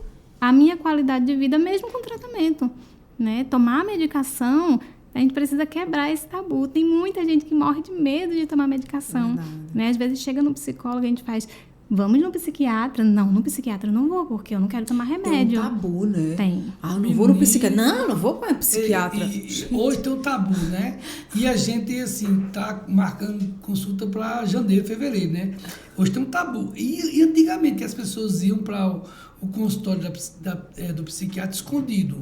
Speaker 3: a minha qualidade de vida, mesmo com tratamento. Né? Tomar medicação, a gente precisa quebrar esse tabu. Tem muita gente que morre de medo de tomar medicação. Né? Às vezes chega no psicólogo, a gente faz... Vamos no psiquiatra? Não, no psiquiatra eu não vou, porque eu não quero tomar remédio.
Speaker 1: Tem um tabu, né?
Speaker 3: Tem.
Speaker 1: Não vou no psiquiatra. Não vou para o psiquiatra.
Speaker 2: Hoje tem um tabu, né? E a gente, assim, tá marcando consulta para janeiro, fevereiro, né? Hoje tem um tabu. E antigamente as pessoas iam para o consultório do psiquiatra escondido.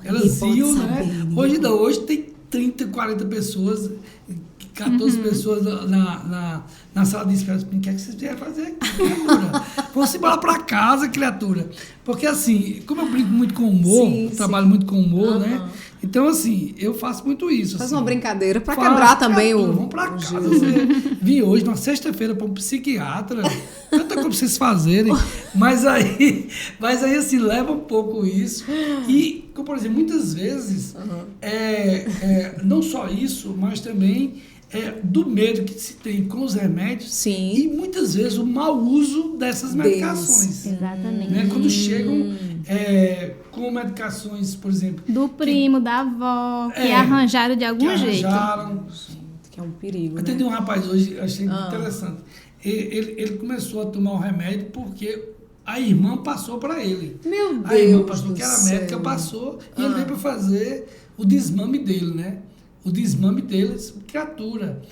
Speaker 2: Elas iam, né? Hoje não, hoje tem 30, 40 pessoas... 14 pessoas na sala de espera. O que é que vocês vieram fazer aqui, criatura? Vamos embora para casa, criatura. Porque, assim, como eu brinco muito com humor, trabalho muito com humor, né? Então, assim, eu faço muito isso.
Speaker 1: Faz
Speaker 2: assim,
Speaker 1: uma brincadeira para quebrar também o...
Speaker 2: Vamos para casa. Vim hoje, na sexta-feira, para um psiquiatra. Tanta coisa para vocês fazerem. Mas aí, assim, leva um pouco isso. E, como, por exemplo, muitas vezes, não só isso, mas também... do medo que se tem com os remédios.
Speaker 1: Sim.
Speaker 2: E muitas vezes o mau uso dessas medicações.
Speaker 3: Exatamente.
Speaker 2: Né? Quando chegam com medicações, por exemplo...
Speaker 3: Do primo, da avó, que arranjaram de algum jeito.
Speaker 1: Que é um perigo,
Speaker 2: Atendi um rapaz hoje, achei interessante. Ele começou a tomar o remédio porque a irmã passou para ele.
Speaker 1: Meu Deus.
Speaker 2: A irmã passou, que era
Speaker 1: céu.
Speaker 2: médica, passou, e ele veio para fazer o desmame dele, né? O desmame deles, criatura.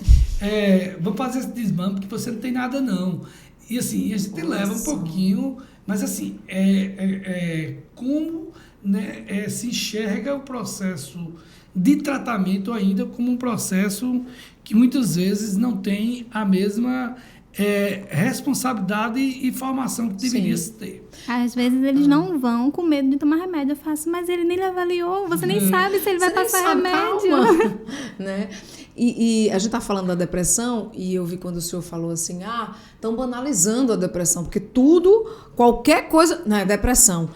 Speaker 2: Vou fazer esse desmame porque você não tem nada, não. E assim, a gente leva um pouquinho, mas assim, como, né, se enxerga o processo de tratamento ainda como um processo que muitas vezes não tem a mesma responsabilidade e formação que deveria se ter.
Speaker 3: Às vezes eles não vão com medo de tomar remédio. Eu faço, mas ele nem lhe avaliou, você nem sabe se ele vai passar remédio.
Speaker 1: Calma. Né? E a gente está falando da depressão, e eu vi quando o senhor falou assim, estão banalizando a depressão, porque qualquer coisa, não é depressão.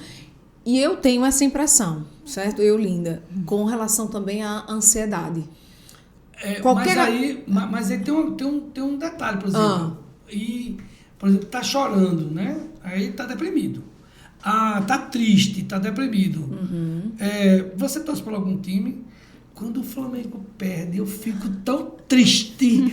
Speaker 1: E eu tenho essa impressão, certo? Eu, Linda, com relação também à ansiedade.
Speaker 2: Mas aí tem um detalhe, por exemplo. Por exemplo, tá chorando, né? Aí tá deprimido. Tá triste, tá deprimido. Você torce por algum time? Quando o Flamengo perde, eu fico tão triste.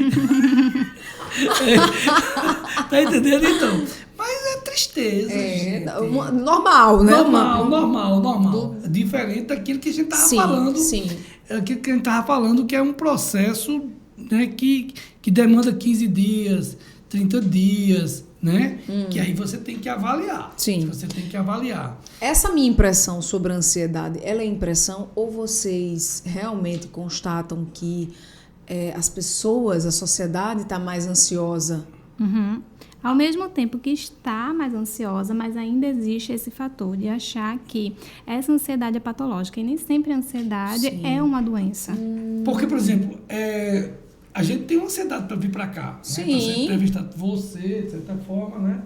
Speaker 2: Tá entendendo, então? Mas é tristeza, gente.
Speaker 1: Normal, né?
Speaker 2: Normal. Diferente daquilo que a gente estava falando.
Speaker 1: Sim.
Speaker 2: Aquilo que a gente estava falando, que é um processo né, que demanda 15 dias, 30 dias, né? Que aí você tem que avaliar.
Speaker 1: Sim.
Speaker 2: Você tem que avaliar.
Speaker 1: Essa minha impressão sobre a ansiedade, ela é impressão ou vocês realmente constatam que as pessoas, a sociedade está mais ansiosa?
Speaker 3: Uhum. Ao mesmo tempo que está mais ansiosa, mas ainda existe esse fator de achar que essa ansiedade é patológica. E nem sempre a ansiedade é uma doença.
Speaker 2: Porque, por exemplo, a gente tem uma ansiedade para vir para cá.
Speaker 1: Sim.
Speaker 2: Né? Para ser entrevistar você, de certa forma, né?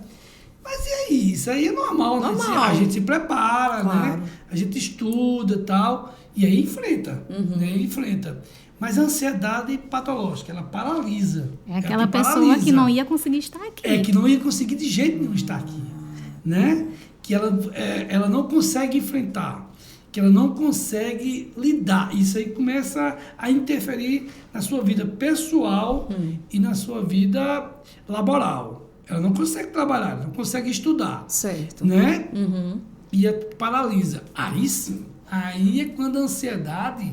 Speaker 2: Mas e aí? Isso aí é normal, né?
Speaker 1: Normal.
Speaker 2: A gente se prepara,
Speaker 1: Claro.
Speaker 2: né? A gente estuda e tal, e aí enfrenta, né? Enfrenta. Mas a ansiedade patológica, ela paralisa.
Speaker 3: É aquela
Speaker 2: Ela te
Speaker 3: pessoa
Speaker 2: paralisa.
Speaker 3: que não ia conseguir estar aqui.
Speaker 2: Que não ia conseguir de jeito nenhum estar aqui, né? Que ela não consegue enfrentar, que ela não consegue lidar. Isso aí começa a interferir na sua vida pessoal e na sua vida laboral. Ela não consegue trabalhar, ela não consegue estudar,
Speaker 1: Certo.
Speaker 2: né? E paralisa. Aí sim, aí é quando a ansiedade,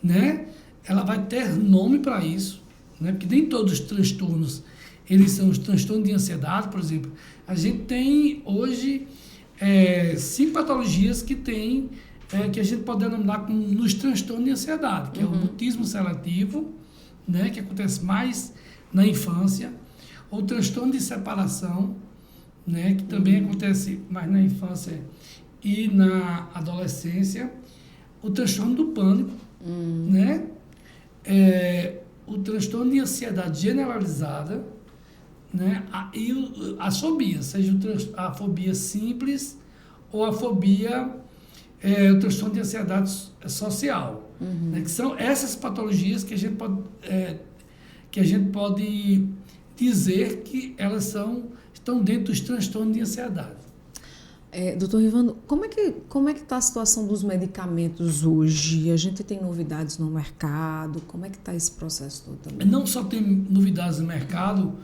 Speaker 2: né? Ela vai ter nome para isso, né? Porque nem todos os transtornos, eles são os transtornos de ansiedade, por exemplo. A gente tem hoje 5 patologias que a gente pode denominar como nos transtornos de ansiedade, que é o mutismo seletivo, né? Que acontece mais na infância, ou o transtorno de separação, né? Que também acontece mais na infância e na adolescência, o transtorno do pânico, né? O transtorno de ansiedade generalizada, né? E as fobias, seja a fobia simples ou a fobia, o transtorno de ansiedade social, né? Que são essas patologias que a gente pode dizer que elas estão dentro dos transtornos de ansiedade.
Speaker 1: Doutor Rivando, como é que está a situação dos medicamentos hoje? A gente tem novidades no mercado? Como é que está esse processo todo também?
Speaker 2: Não só tem novidades no mercado,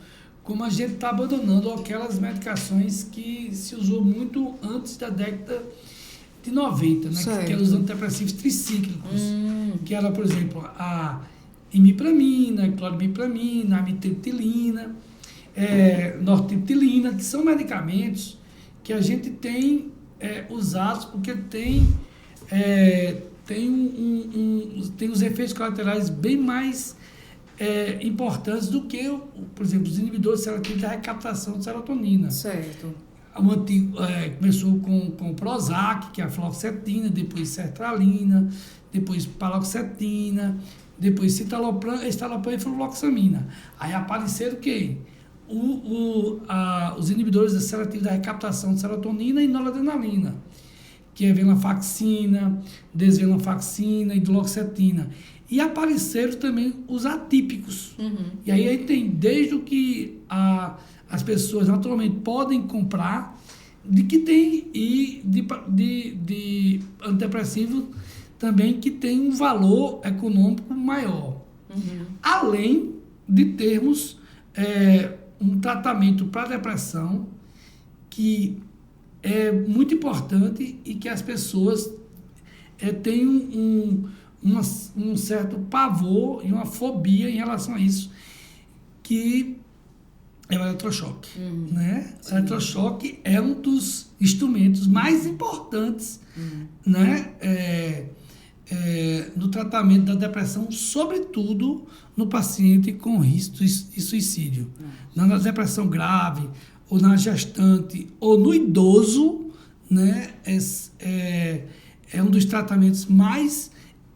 Speaker 2: como a gente está abandonando aquelas medicações que se usou muito antes da década de 90, né? Que eram os antidepressivos tricíclicos, que era, por exemplo, a imipramina, a clorimipramina, a amitriptilina, nortriptilina, que são medicamentos que a gente tem usados porque tem os efeitos colaterais bem mais importantes do que, por exemplo, os inibidores seletivos da recaptação de serotonina.
Speaker 1: Certo.
Speaker 2: O antigo, começou com o Prozac, que é a fluoxetina, depois sertralina, depois paroxetina, depois citalopram, estalopram e fluvoxamina. Aí apareceram o quê? Os inibidores seletivos da recaptação de serotonina e noradrenalina, que é venlafaxina, desvenlafaxina e duloxetina. E apareceram também os atípicos. E aí tem desde o que as pessoas naturalmente podem comprar, de que tem e de antidepressivo também que tem um valor econômico maior. Além de termos um tratamento para depressão que é muito importante e que as pessoas têm um certo pavor e uma fobia em relação a isso, que é o eletrochoque. Né? O eletrochoque é um dos instrumentos mais importantes, né? No tratamento da depressão, sobretudo no paciente com risco de suicídio. Na depressão grave, ou na gestante, ou no idoso, né? É um dos tratamentos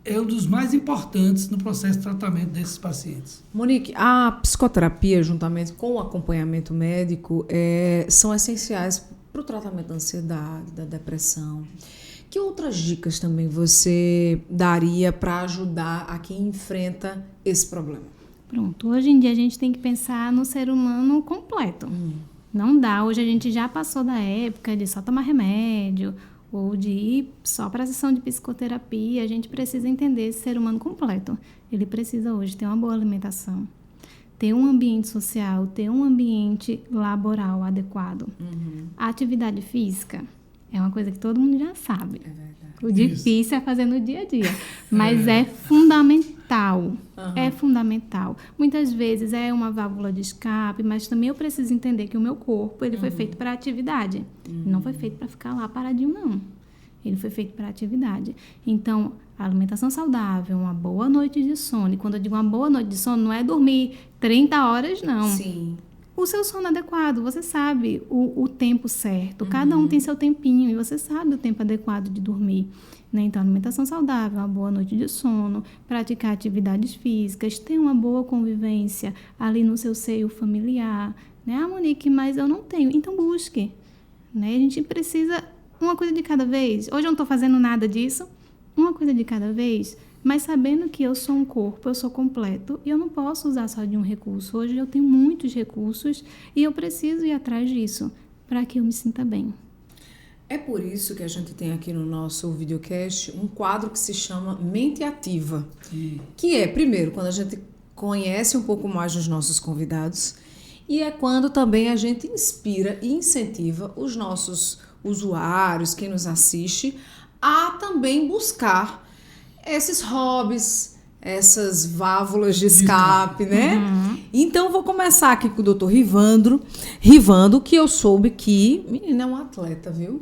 Speaker 2: um dos mais importantes no processo de tratamento desses pacientes.
Speaker 1: Monique, a psicoterapia, juntamente com o acompanhamento médico, são essenciais para o tratamento da ansiedade, da depressão. Que outras dicas também você daria para ajudar a quem enfrenta esse problema?
Speaker 3: Pronto, hoje em dia a gente tem que pensar no ser humano completo. Não dá, hoje a gente já passou da época de só tomar remédio ou de ir só para a sessão de psicoterapia. A gente precisa entender esse ser humano completo. Ele precisa hoje ter uma boa alimentação, ter um ambiente social, ter um ambiente laboral adequado. A atividade física é uma coisa que todo mundo já sabe.
Speaker 1: É verdade.
Speaker 3: O difícil é fazer no dia a dia. Mas é fundamental fundamental. É fundamental. Muitas vezes é uma válvula de escape, mas também eu preciso entender que o meu corpo ele foi feito para atividade. Não foi feito para ficar lá paradinho, não. Ele foi feito para atividade. Então, a alimentação saudável, uma boa noite de sono. E quando eu digo uma boa noite de sono, não é dormir 30 horas, não.
Speaker 1: Sim.
Speaker 3: O seu sono adequado, você sabe o tempo certo. Cada um tem seu tempinho e você sabe o tempo adequado de dormir. Né? Então, alimentação saudável, uma boa noite de sono, praticar atividades físicas, ter uma boa convivência ali no seu seio familiar. Né? Ah, Monique, mas eu não tenho. Então, busque. Né? A gente precisa uma coisa de cada vez. Hoje eu não estou fazendo nada disso. Uma coisa de cada vez. Mas sabendo que eu sou um corpo, eu sou completo e eu não posso usar só de um recurso. Hoje eu tenho muitos recursos e eu preciso ir atrás disso para que eu me sinta bem.
Speaker 1: É por isso que a gente tem aqui no nosso videocast um quadro que se chama Mente Ativa. Que é, primeiro, quando a gente conhece um pouco mais dos nossos convidados e é quando também a gente inspira e incentiva os nossos usuários, quem nos assiste, a também buscar esses hobbies, essas válvulas de escape, né? Então, vou começar aqui com o Dr. Rivando, que eu soube que, menino, é um atleta, viu?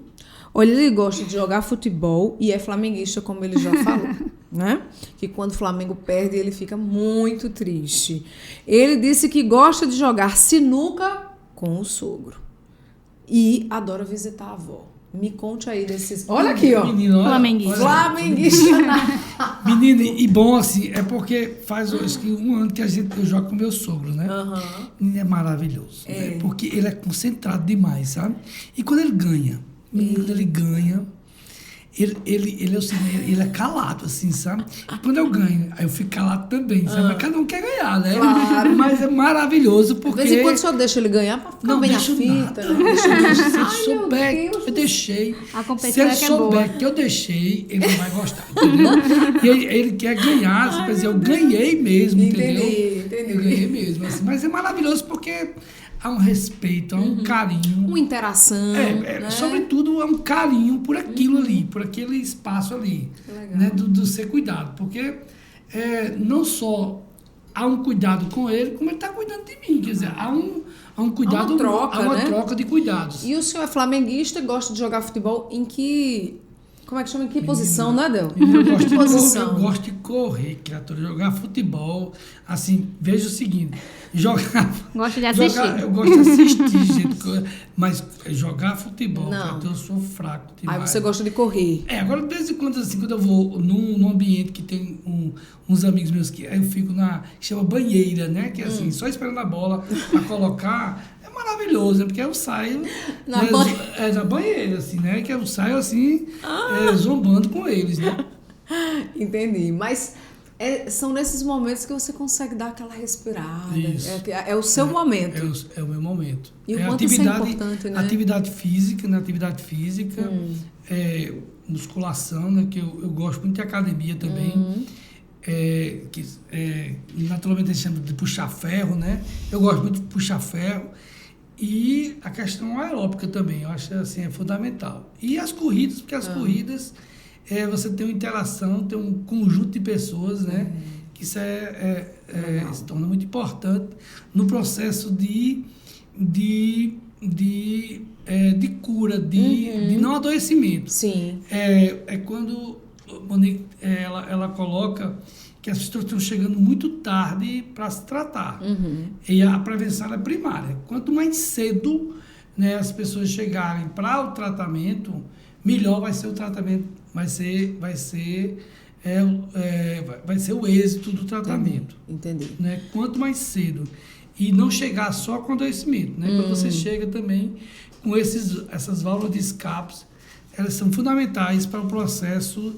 Speaker 1: Olha, ele gosta de jogar futebol e é flamenguista, como ele já falou, né? Que quando o Flamengo perde, ele fica muito triste. Ele disse que gosta de jogar sinuca com o sogro e adora visitar a avó. Me conte aí desses... Olha aqui, ó.
Speaker 2: Menino, olha,
Speaker 3: Flamenguista.
Speaker 1: Flamenguista.
Speaker 2: Menino, e bom assim, é porque faz acho que um ano que eu jogo com meu sogro, né? Menino, é maravilhoso. Né? Porque ele é concentrado demais, sabe? E quando ele ganha, quando ele ganha, ele é o seguinte, ele é calado, assim, sabe? E quando eu ganho, aí eu fico calado também, sabe? Mas cada um quer ganhar, né?
Speaker 1: Claro.
Speaker 2: Mas é maravilhoso porque...
Speaker 1: De vez em quando só deixa ele ganhar pra ficar
Speaker 2: Não,
Speaker 1: bem na
Speaker 2: deixo
Speaker 1: fita.
Speaker 2: nada.
Speaker 1: Né?
Speaker 2: Se ele
Speaker 1: Ai,
Speaker 2: souber
Speaker 1: meu Deus.
Speaker 2: que eu deixei,
Speaker 3: A
Speaker 2: se
Speaker 3: competição
Speaker 2: ele
Speaker 3: é que é boa.
Speaker 2: souber que eu deixei, ele não vai gostar, entendeu? E ele quer ganhar, assim, quer dizer, eu ganhei mesmo, entendeu?
Speaker 1: Entendi.
Speaker 2: Eu ganhei mesmo, assim. Mas é maravilhoso porque há um respeito, há um carinho.
Speaker 1: Uma interação. Né?
Speaker 2: Sobretudo, é um carinho por aquilo ali, por aquele espaço ali, né, do ser cuidado. Porque não só há um cuidado com ele, como ele está cuidando de mim. Quer dizer, há um cuidado,
Speaker 1: troca,
Speaker 2: há uma
Speaker 1: né?
Speaker 2: troca de cuidados.
Speaker 1: E o senhor é flamenguista, gosta de jogar futebol em que... Como é que chama? Em que posição, né, Del?
Speaker 2: Eu gosto,
Speaker 1: Que posição?
Speaker 2: eu gosto de correr, criatura, jogar futebol. Assim, veja o seguinte,
Speaker 3: Gosto de assistir.
Speaker 2: Eu gosto de assistir, gente, mas jogar futebol,
Speaker 1: Não.
Speaker 2: criatura, eu sou fraco demais.
Speaker 1: Aí você gosta de correr.
Speaker 2: Agora, de vez em quando, assim, quando eu vou num ambiente que tem uns amigos meus que eu fico chama banheira, né? Que é assim, só esperando a bola pra colocar. É maravilhoso, né? Porque eu saio na banheira, assim, né? Que eu saio assim, zombando com eles, né?
Speaker 1: Entendi. Mas são nesses momentos que você consegue dar aquela respirada.
Speaker 2: Isso.
Speaker 1: É o seu momento.
Speaker 2: É o meu momento.
Speaker 1: E o quanto isso é importante, né?
Speaker 2: Atividade física, musculação, né? Que eu gosto muito de academia também. Que naturalmente eles chamam de puxar ferro, né? Eu gosto muito de puxar ferro. E a questão aeróbica também, eu acho assim, é fundamental. E as corridas, porque as corridas, você tem uma interação, tem um conjunto de pessoas, né? Que isso se torna muito importante no processo de cura, de não adoecimento.
Speaker 1: Sim.
Speaker 2: É quando Monique, ela coloca que as pessoas estão chegando muito tarde para se tratar. E a prevenção é primária. Quanto mais cedo, né, as pessoas chegarem para o tratamento, melhor vai ser o tratamento, vai ser o êxito do tratamento.
Speaker 1: Entendi.
Speaker 2: Né? Quanto mais cedo. E não chegar só com adoecimento. Né? Quando você chega também com essas válvulas de escape, elas são fundamentais para o processo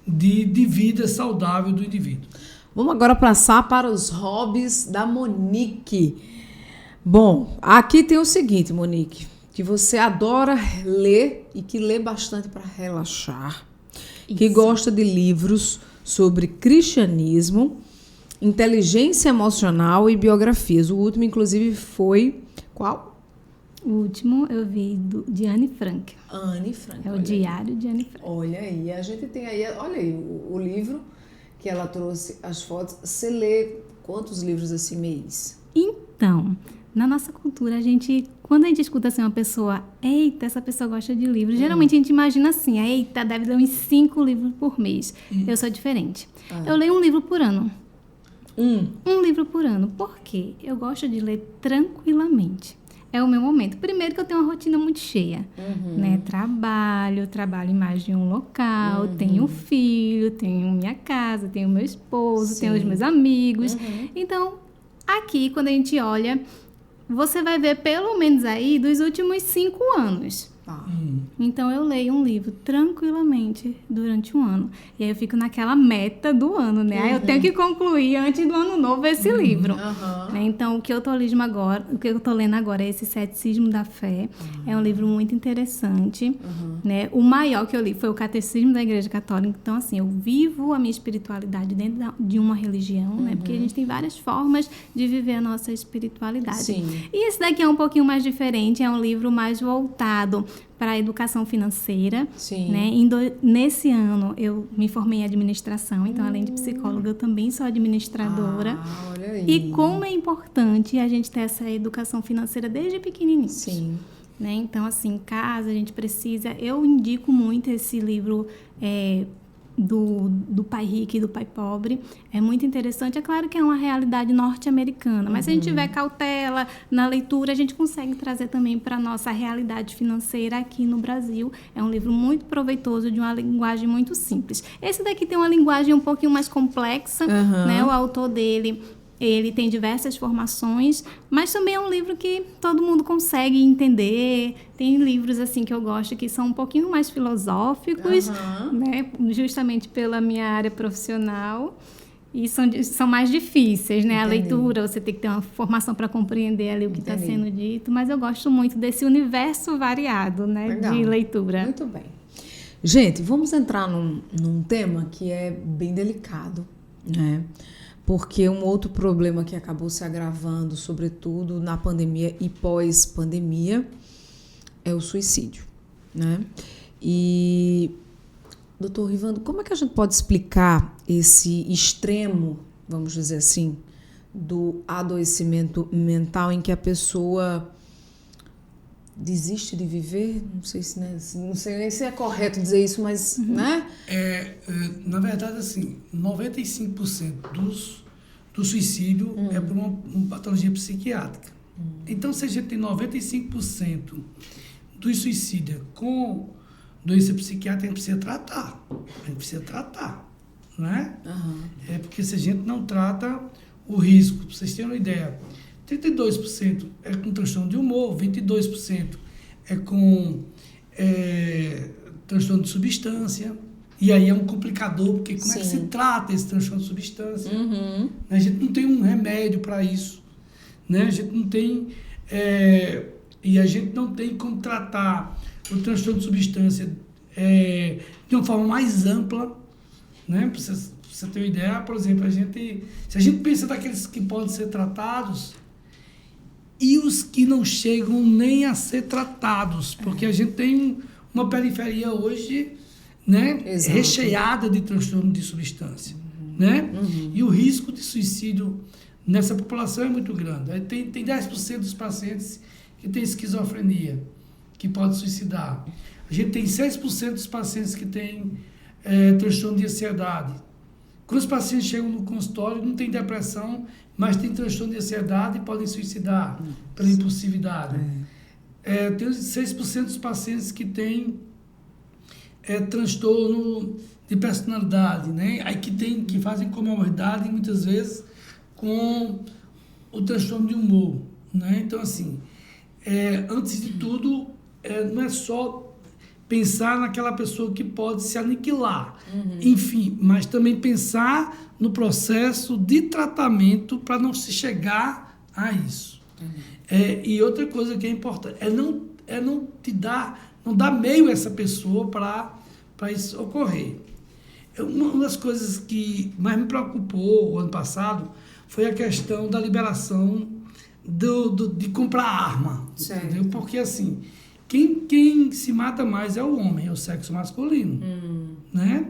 Speaker 2: de vida saudável do indivíduo.
Speaker 1: Vamos agora passar para os hobbies da Monique. Bom, aqui tem o seguinte, Monique, que você adora ler e que lê bastante para relaxar, que gosta de livros sobre cristianismo, inteligência emocional e biografias. O último, inclusive, foi qual?
Speaker 3: O último eu vi de Anne Frank.
Speaker 1: Anne Frank.
Speaker 3: É o diário de Anne Frank.
Speaker 1: Olha aí, a gente tem aí, olha aí, o livro que ela trouxe as fotos. Você lê quantos livros esse mês?
Speaker 3: Então, na nossa cultura, quando a gente escuta assim uma pessoa, eita, essa pessoa gosta de livros, geralmente a gente imagina assim, eita, deve ler uns 5 livros por mês. Eu sou diferente. Eu leio um livro por ano. Um livro por ano. Por quê? Eu gosto de ler tranquilamente. É o meu momento. Primeiro que eu tenho uma rotina muito cheia, né? Trabalho em mais de um local, tenho filho, tenho minha casa, tenho meu esposo, tenho os meus amigos. Então, aqui, quando a gente olha, você vai ver pelo menos aí dos últimos 5 anos. Então, eu leio um livro tranquilamente durante um ano. E aí eu fico naquela meta do ano, né? Aí eu tenho que concluir antes do ano novo esse livro. Né? Então, o que eu tô lendo agora é esse Ceticismo da Fé. É um livro muito interessante. Né? O maior que eu li foi o Catecismo da Igreja Católica. Então, assim, eu vivo a minha espiritualidade dentro de uma religião, né? Porque a gente tem várias formas de viver a nossa espiritualidade.
Speaker 1: Sim.
Speaker 3: E esse daqui é um pouquinho mais diferente, é um livro mais voltado para a educação financeira.
Speaker 1: Sim.
Speaker 3: Né? Nesse ano, eu me formei em administração, então, além de psicóloga, eu também sou administradora.
Speaker 1: Olha aí.
Speaker 3: E como é importante a gente ter essa educação financeira desde pequenininho.
Speaker 1: Sim.
Speaker 3: Né? Então, assim, em casa, a gente precisa... Eu indico muito esse livro do Pai Rico e do Pai Pobre. É muito interessante. É claro que é uma realidade norte-americana, mas se a gente tiver cautela na leitura, a gente consegue trazer também para a nossa realidade financeira aqui no Brasil. É um livro muito proveitoso, de uma linguagem muito simples. Esse daqui tem uma linguagem um pouquinho mais complexa, né? O autor dele... Ele tem diversas formações, mas também é um livro que todo mundo consegue entender. Tem livros assim que eu gosto que são um pouquinho mais filosóficos, né? Justamente pela minha área profissional. E são mais difíceis, né?
Speaker 1: Entendi.
Speaker 3: A leitura, você tem que ter uma formação para compreender ali o que está sendo dito. Mas eu gosto muito desse universo variado, né?
Speaker 1: Legal.
Speaker 3: De leitura.
Speaker 1: Muito bem. Gente, vamos entrar num tema que é bem delicado, né? Porque um outro problema que acabou se agravando, sobretudo na pandemia e pós-pandemia, é o suicídio, né? E, doutor Rivando, como é que a gente pode explicar esse extremo, vamos dizer assim, do adoecimento mental em que a pessoa desiste de viver? Não sei nem se é correto dizer isso, mas, né?
Speaker 2: Na verdade, assim, 95% do suicídio é por uma patologia psiquiátrica. Então, se a gente tem 95% dos suicídios com doença psiquiátrica, a gente precisa tratar. Né? É porque se a gente não trata o risco, para vocês terem uma ideia, 32% é com transtorno de humor, 22% é com transtorno de substância. E aí é um complicador, porque como é que se trata esse transtorno de substância? A gente não tem um remédio para isso. Né? A gente não tem... e a gente não tem como tratar o transtorno de substância de uma forma mais ampla. Né? Para você ter uma ideia, por exemplo, se a gente pensa daqueles que podem ser tratados... E os que não chegam nem a ser tratados, porque a gente tem uma periferia hoje, né, recheada de transtorno de substância. Né? E o risco de suicídio nessa população é muito grande. Tem 10% dos pacientes que têm esquizofrenia, que podem suicidar. A gente tem 6% dos pacientes que têm transtorno de ansiedade. Quando os pacientes chegam no consultório, não tem depressão, mas tem transtorno de ansiedade e podem suicidar pela impulsividade. Tem 6% dos pacientes que têm transtorno de personalidade, né? Aí que fazem comorbidade muitas vezes com o transtorno de humor. Né? Então, assim, antes de tudo, não é só pensar naquela pessoa que pode se aniquilar, enfim, mas também pensar no processo de tratamento para não se chegar a isso. E outra coisa que é importante não dar meio a essa pessoa para isso ocorrer. Uma das coisas que mais me preocupou o ano passado foi a questão da liberação de comprar arma, entendeu? Porque assim, quem se mata mais é o homem, é o sexo masculino, né?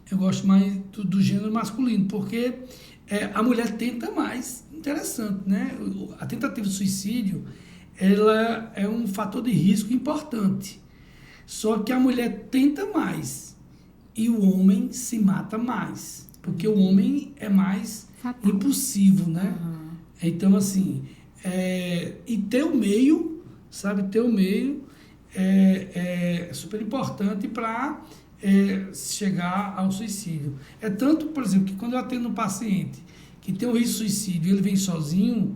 Speaker 2: Eu gosto mais do gênero masculino, porque a mulher tenta mais. Interessante, né? A tentativa de suicídio, ela é um fator de risco importante. Só que a mulher tenta mais e o homem se mata mais, porque o homem é mais
Speaker 3: Fatal.
Speaker 2: impulsivo, né? Então, assim, e ter o meio, sabe? Ter o meio é super importante para chegar ao suicídio. É tanto, por exemplo, que quando eu atendo um paciente que tem um risco de suicídio e ele vem sozinho,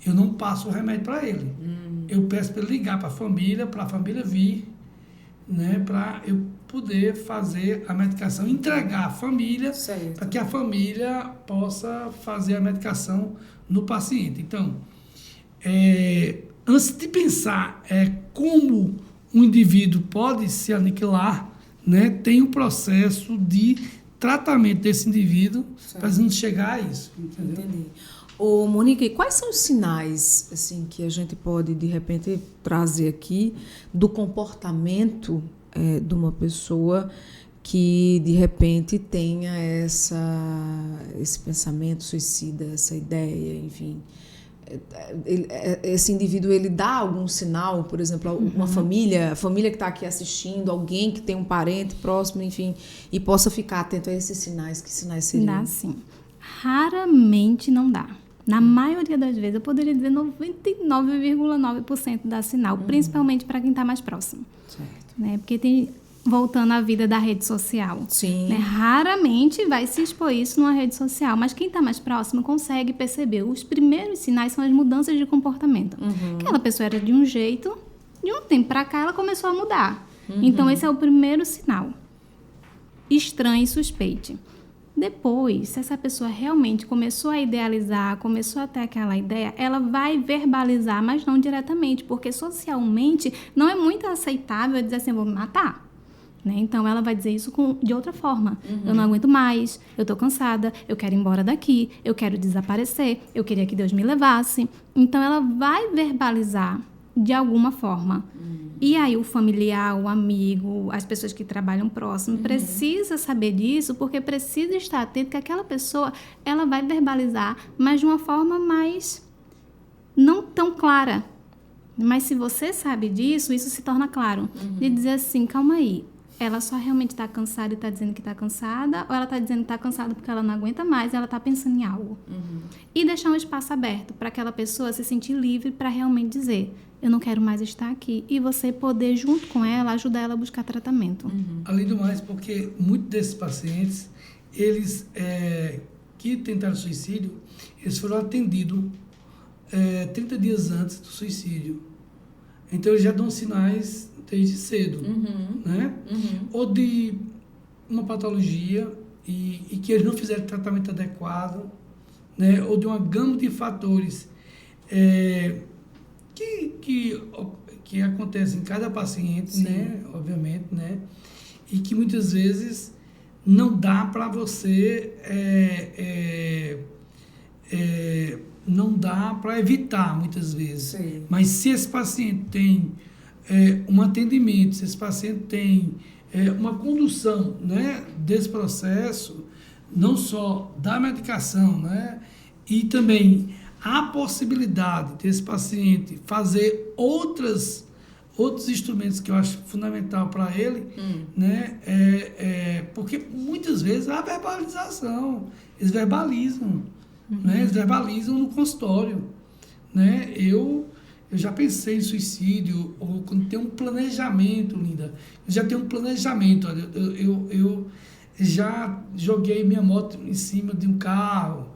Speaker 2: eu não passo o remédio para ele. Eu peço para ele ligar para a família vir, né, para eu poder fazer a medicação, entregar à família, para que a família possa fazer a medicação no paciente. Então, antes de pensar como um indivíduo pode se aniquilar, né, tem um processo de tratamento desse indivíduo para não chegar a isso. Entendeu?
Speaker 1: Entendi. Ô, Monique, quais são os sinais assim, que a gente pode, de repente, trazer aqui do comportamento de uma pessoa que, de repente, tenha esse pensamento suicida, essa ideia, enfim? Esse indivíduo, ele dá algum sinal, por exemplo, uma família, a família que está aqui assistindo, alguém que tem um parente próximo, enfim, e possa ficar atento a esses sinais? Que sinais seriam?
Speaker 3: Dá sim. Raramente não dá. Na maioria das vezes, eu poderia dizer 99,9% dá sinal, principalmente para quem está mais próximo.
Speaker 1: Certo.
Speaker 3: Né? Porque voltando à vida da rede social.
Speaker 1: Sim.
Speaker 3: Né? Raramente vai se expor isso numa rede social, mas quem está mais próximo consegue perceber. Os primeiros sinais são as mudanças de comportamento. Aquela pessoa era de um jeito, de um tempo para cá ela começou a mudar. Então, esse é o primeiro sinal. Estranhe e suspeite. Depois, se essa pessoa realmente começou a idealizar, começou a ter aquela ideia, ela vai verbalizar, mas não diretamente, porque socialmente não é muito aceitável dizer assim, vou me matar. Né? Então, ela vai dizer isso de outra forma. Eu não aguento mais, eu estou cansada, eu quero ir embora daqui, eu quero desaparecer, eu queria que Deus me levasse. Então, ela vai verbalizar de alguma forma. E aí o familiar, o amigo, as pessoas que trabalham próximo, precisa saber disso, porque precisa estar atento que aquela pessoa, ela vai verbalizar, mas de uma forma mais não tão clara. Mas se você sabe disso, isso se torna claro. De dizer assim, calma aí, ela só realmente está cansada e está dizendo que está cansada, ou ela está dizendo que está cansada porque ela não aguenta mais, ela está pensando em algo. E deixar um espaço aberto para aquela pessoa se sentir livre para realmente dizer, eu não quero mais estar aqui. E você poder, junto com ela, ajudar ela a buscar tratamento.
Speaker 2: Além do mais, porque muitos desses pacientes, eles que tentaram suicídio, eles foram atendidos 30 dias antes do suicídio. Então, eles já dão sinais desde cedo, né? Ou de uma patologia e que eles não fizeram tratamento adequado, né? Ou de uma gama de fatores que acontecem em cada paciente, sim, né? Obviamente, né? E que muitas vezes não dá para você não dá para evitar, muitas vezes. Sim. Mas se esse paciente tem um atendimento, se esse paciente tem uma condução, né, desse processo, não só da medicação, né, e também a possibilidade desse paciente fazer outros instrumentos que eu acho fundamental para ele, né, porque muitas vezes a verbalização, eles verbalizam, né, eles verbalizam no consultório, né, eu já pensei em suicídio, ou quando tem um planejamento, Linda, eu já tenho um planejamento, olha, eu já joguei minha moto em cima de um carro,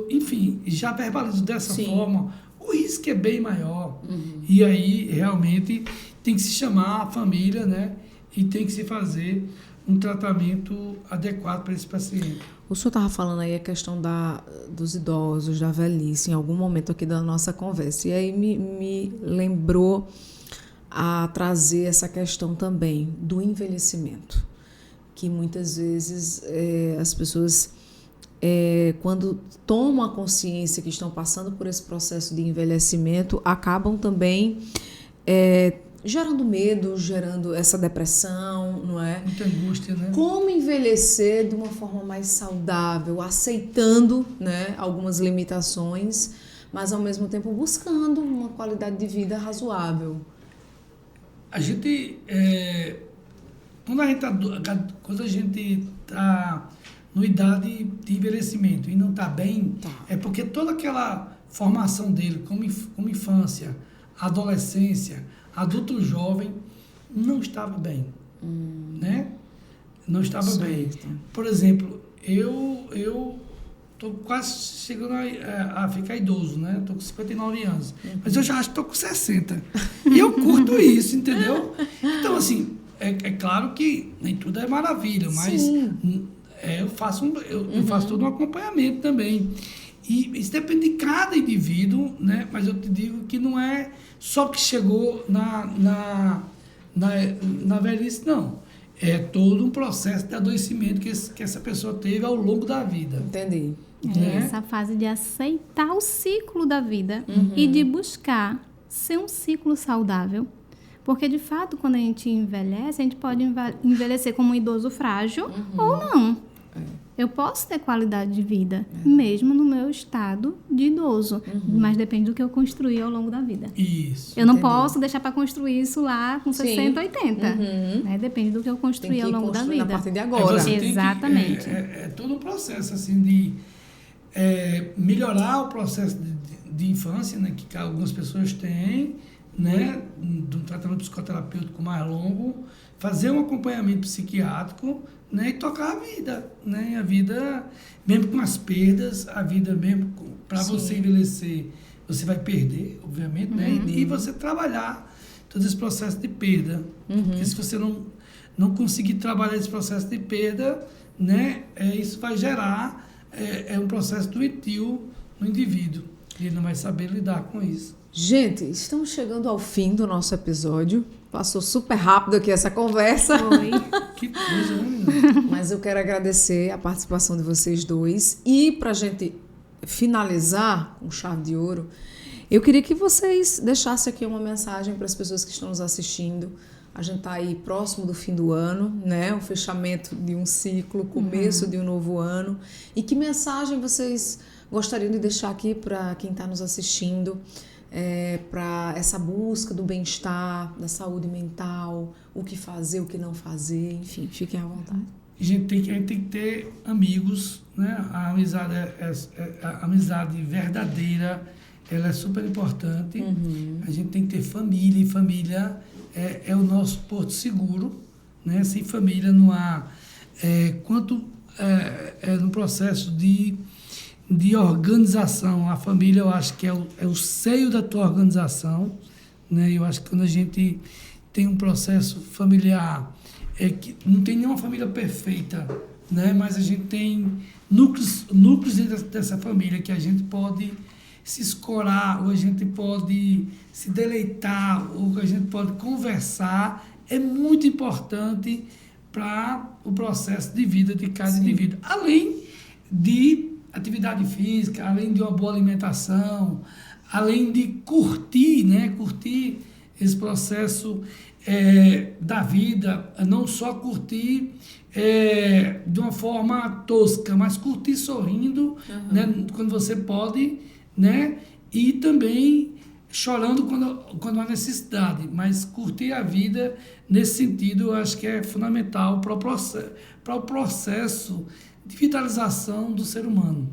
Speaker 2: enfim, já verbalizo dessa sim, forma, o risco é bem maior. E aí, realmente, tem que se chamar a família, né, e tem que se fazer um tratamento adequado para esse paciente.
Speaker 1: O senhor estava falando aí a questão dos idosos, da velhice, em algum momento aqui da nossa conversa. E aí me lembrou a trazer essa questão também do envelhecimento. Que muitas vezes as pessoas, quando tomam a consciência que estão passando por esse processo de envelhecimento, acabam também gerando medo, gerando essa depressão, não é?
Speaker 2: Muita angústia, né?
Speaker 1: Como envelhecer de uma forma mais saudável, aceitando, né, algumas limitações, mas ao mesmo tempo buscando uma qualidade de vida razoável.
Speaker 2: A gente, quando a gente tá numa idade de envelhecimento e não está bem, é porque toda aquela formação dele, como infância, adolescência, adulto jovem, não estava bem, né? Não estava bem. Por exemplo, eu estou quase chegando a ficar idoso, né? Estou com 59 anos, mas eu já acho que estou com 60. E eu curto isso, entendeu? Então, assim, é claro que nem tudo é maravilha, mas eu faço todo um acompanhamento também. E isso depende de cada indivíduo, né? Mas eu te digo que não é só que chegou na velhice, não. É todo um processo de adoecimento que essa pessoa teve ao longo da vida.
Speaker 1: Entendi.
Speaker 3: Essa fase de aceitar o ciclo da vida e de buscar ser um ciclo saudável. Porque, de fato, quando a gente envelhece, a gente pode envelhecer como um idoso frágil ou não. Eu posso ter qualidade de vida, mesmo no meu estado de idoso. Mas depende do que eu construí ao longo da vida.
Speaker 2: Isso.
Speaker 3: Eu não posso deixar para construir isso lá com 60, 80. Né? Depende do que eu construí ao longo da vida.
Speaker 1: Na partir de agora.
Speaker 3: Exatamente.
Speaker 2: É todo um processo, assim, de melhorar o processo de infância, né, que algumas pessoas têm, né, de um tratamento psicoterapêutico mais longo, fazer um acompanhamento psiquiátrico, né, e tocar a vida, né, a vida, mesmo com as perdas, a vida mesmo, para você envelhecer, você vai perder, obviamente, né, e você trabalhar todo esse processo de perda, porque se você não conseguir trabalhar esse processo de perda, né, isso vai gerar um processo doentio no indivíduo, e ele não vai saber lidar com isso.
Speaker 1: Gente, estamos chegando ao fim do nosso episódio. Passou super rápido aqui essa conversa.
Speaker 3: Foi.
Speaker 2: Que coisa, né, menina?
Speaker 1: Mas eu quero agradecer a participação de vocês dois. E para a gente finalizar com chave de ouro, eu queria que vocês deixassem aqui uma mensagem para as pessoas que estão nos assistindo. A gente está aí próximo do fim do ano, né? O fechamento de um ciclo, começo de um novo ano. E que mensagem vocês gostariam de deixar aqui para quem está nos assistindo? Para essa busca do bem-estar, da saúde mental, o que fazer, o que não fazer, enfim, fiquem à vontade.
Speaker 2: A gente tem que ter amigos, né? A amizade verdadeira, ela é super importante. A gente tem que ter família, e família é o nosso porto seguro, né? Sem família não há... no processo de organização, a família eu acho que é o seio da tua organização, né? Eu acho que quando a gente tem um processo familiar, que não tem nenhuma família perfeita, né? Mas a gente tem núcleos dentro dessa família que a gente pode se escorar, ou a gente pode se deleitar, ou a gente pode conversar, é muito importante para o processo de vida de cada indivíduo. Além de atividade física, além de uma boa alimentação, além de curtir, né? Curtir esse processo da vida, não só curtir de uma forma tosca, mas curtir sorrindo, né? Quando você pode, né? E também chorando quando há necessidade, mas curtir a vida nesse sentido eu acho que é fundamental para o processo de vitalização do ser humano.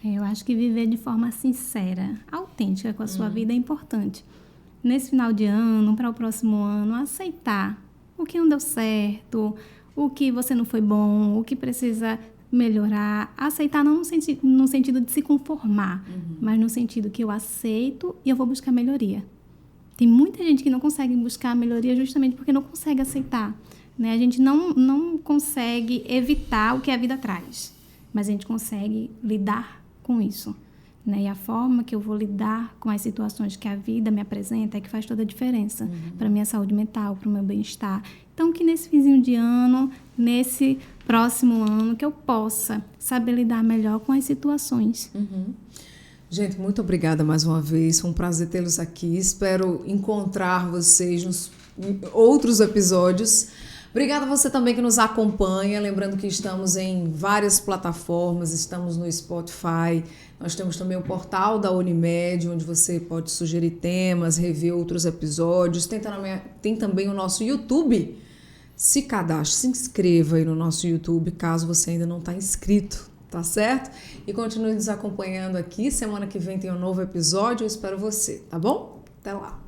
Speaker 3: Eu acho que viver de forma sincera, autêntica com a sua vida é importante. Nesse final de ano, para o próximo ano, aceitar o que não deu certo, o que você não foi bom, o que precisa melhorar. Aceitar não no sentido de se conformar, mas no sentido que eu aceito e eu vou buscar melhoria. Tem muita gente que não consegue buscar melhoria justamente porque não consegue aceitar. Né? A gente não consegue evitar o que a vida traz, mas a gente consegue lidar com isso. Né? E a forma que eu vou lidar com as situações que a vida me apresenta é que faz toda a diferença para a minha saúde mental, para o meu bem-estar. Então, que nesse finzinho de ano, nesse próximo ano, que eu possa saber lidar melhor com as situações.
Speaker 1: Gente, muito obrigada mais uma vez. Foi um prazer tê-los aqui. Espero encontrar vocês nos outros episódios. Obrigada a você também que nos acompanha. Lembrando que estamos em várias plataformas, estamos no Spotify. Nós temos também o portal da Unimed, onde você pode sugerir temas, rever outros episódios. Tem também o nosso YouTube. Se cadastre, se inscreva aí no nosso YouTube, caso você ainda não está inscrito, tá certo? E continue nos acompanhando aqui. Semana que vem tem um novo episódio. Eu espero você, tá bom? Até lá!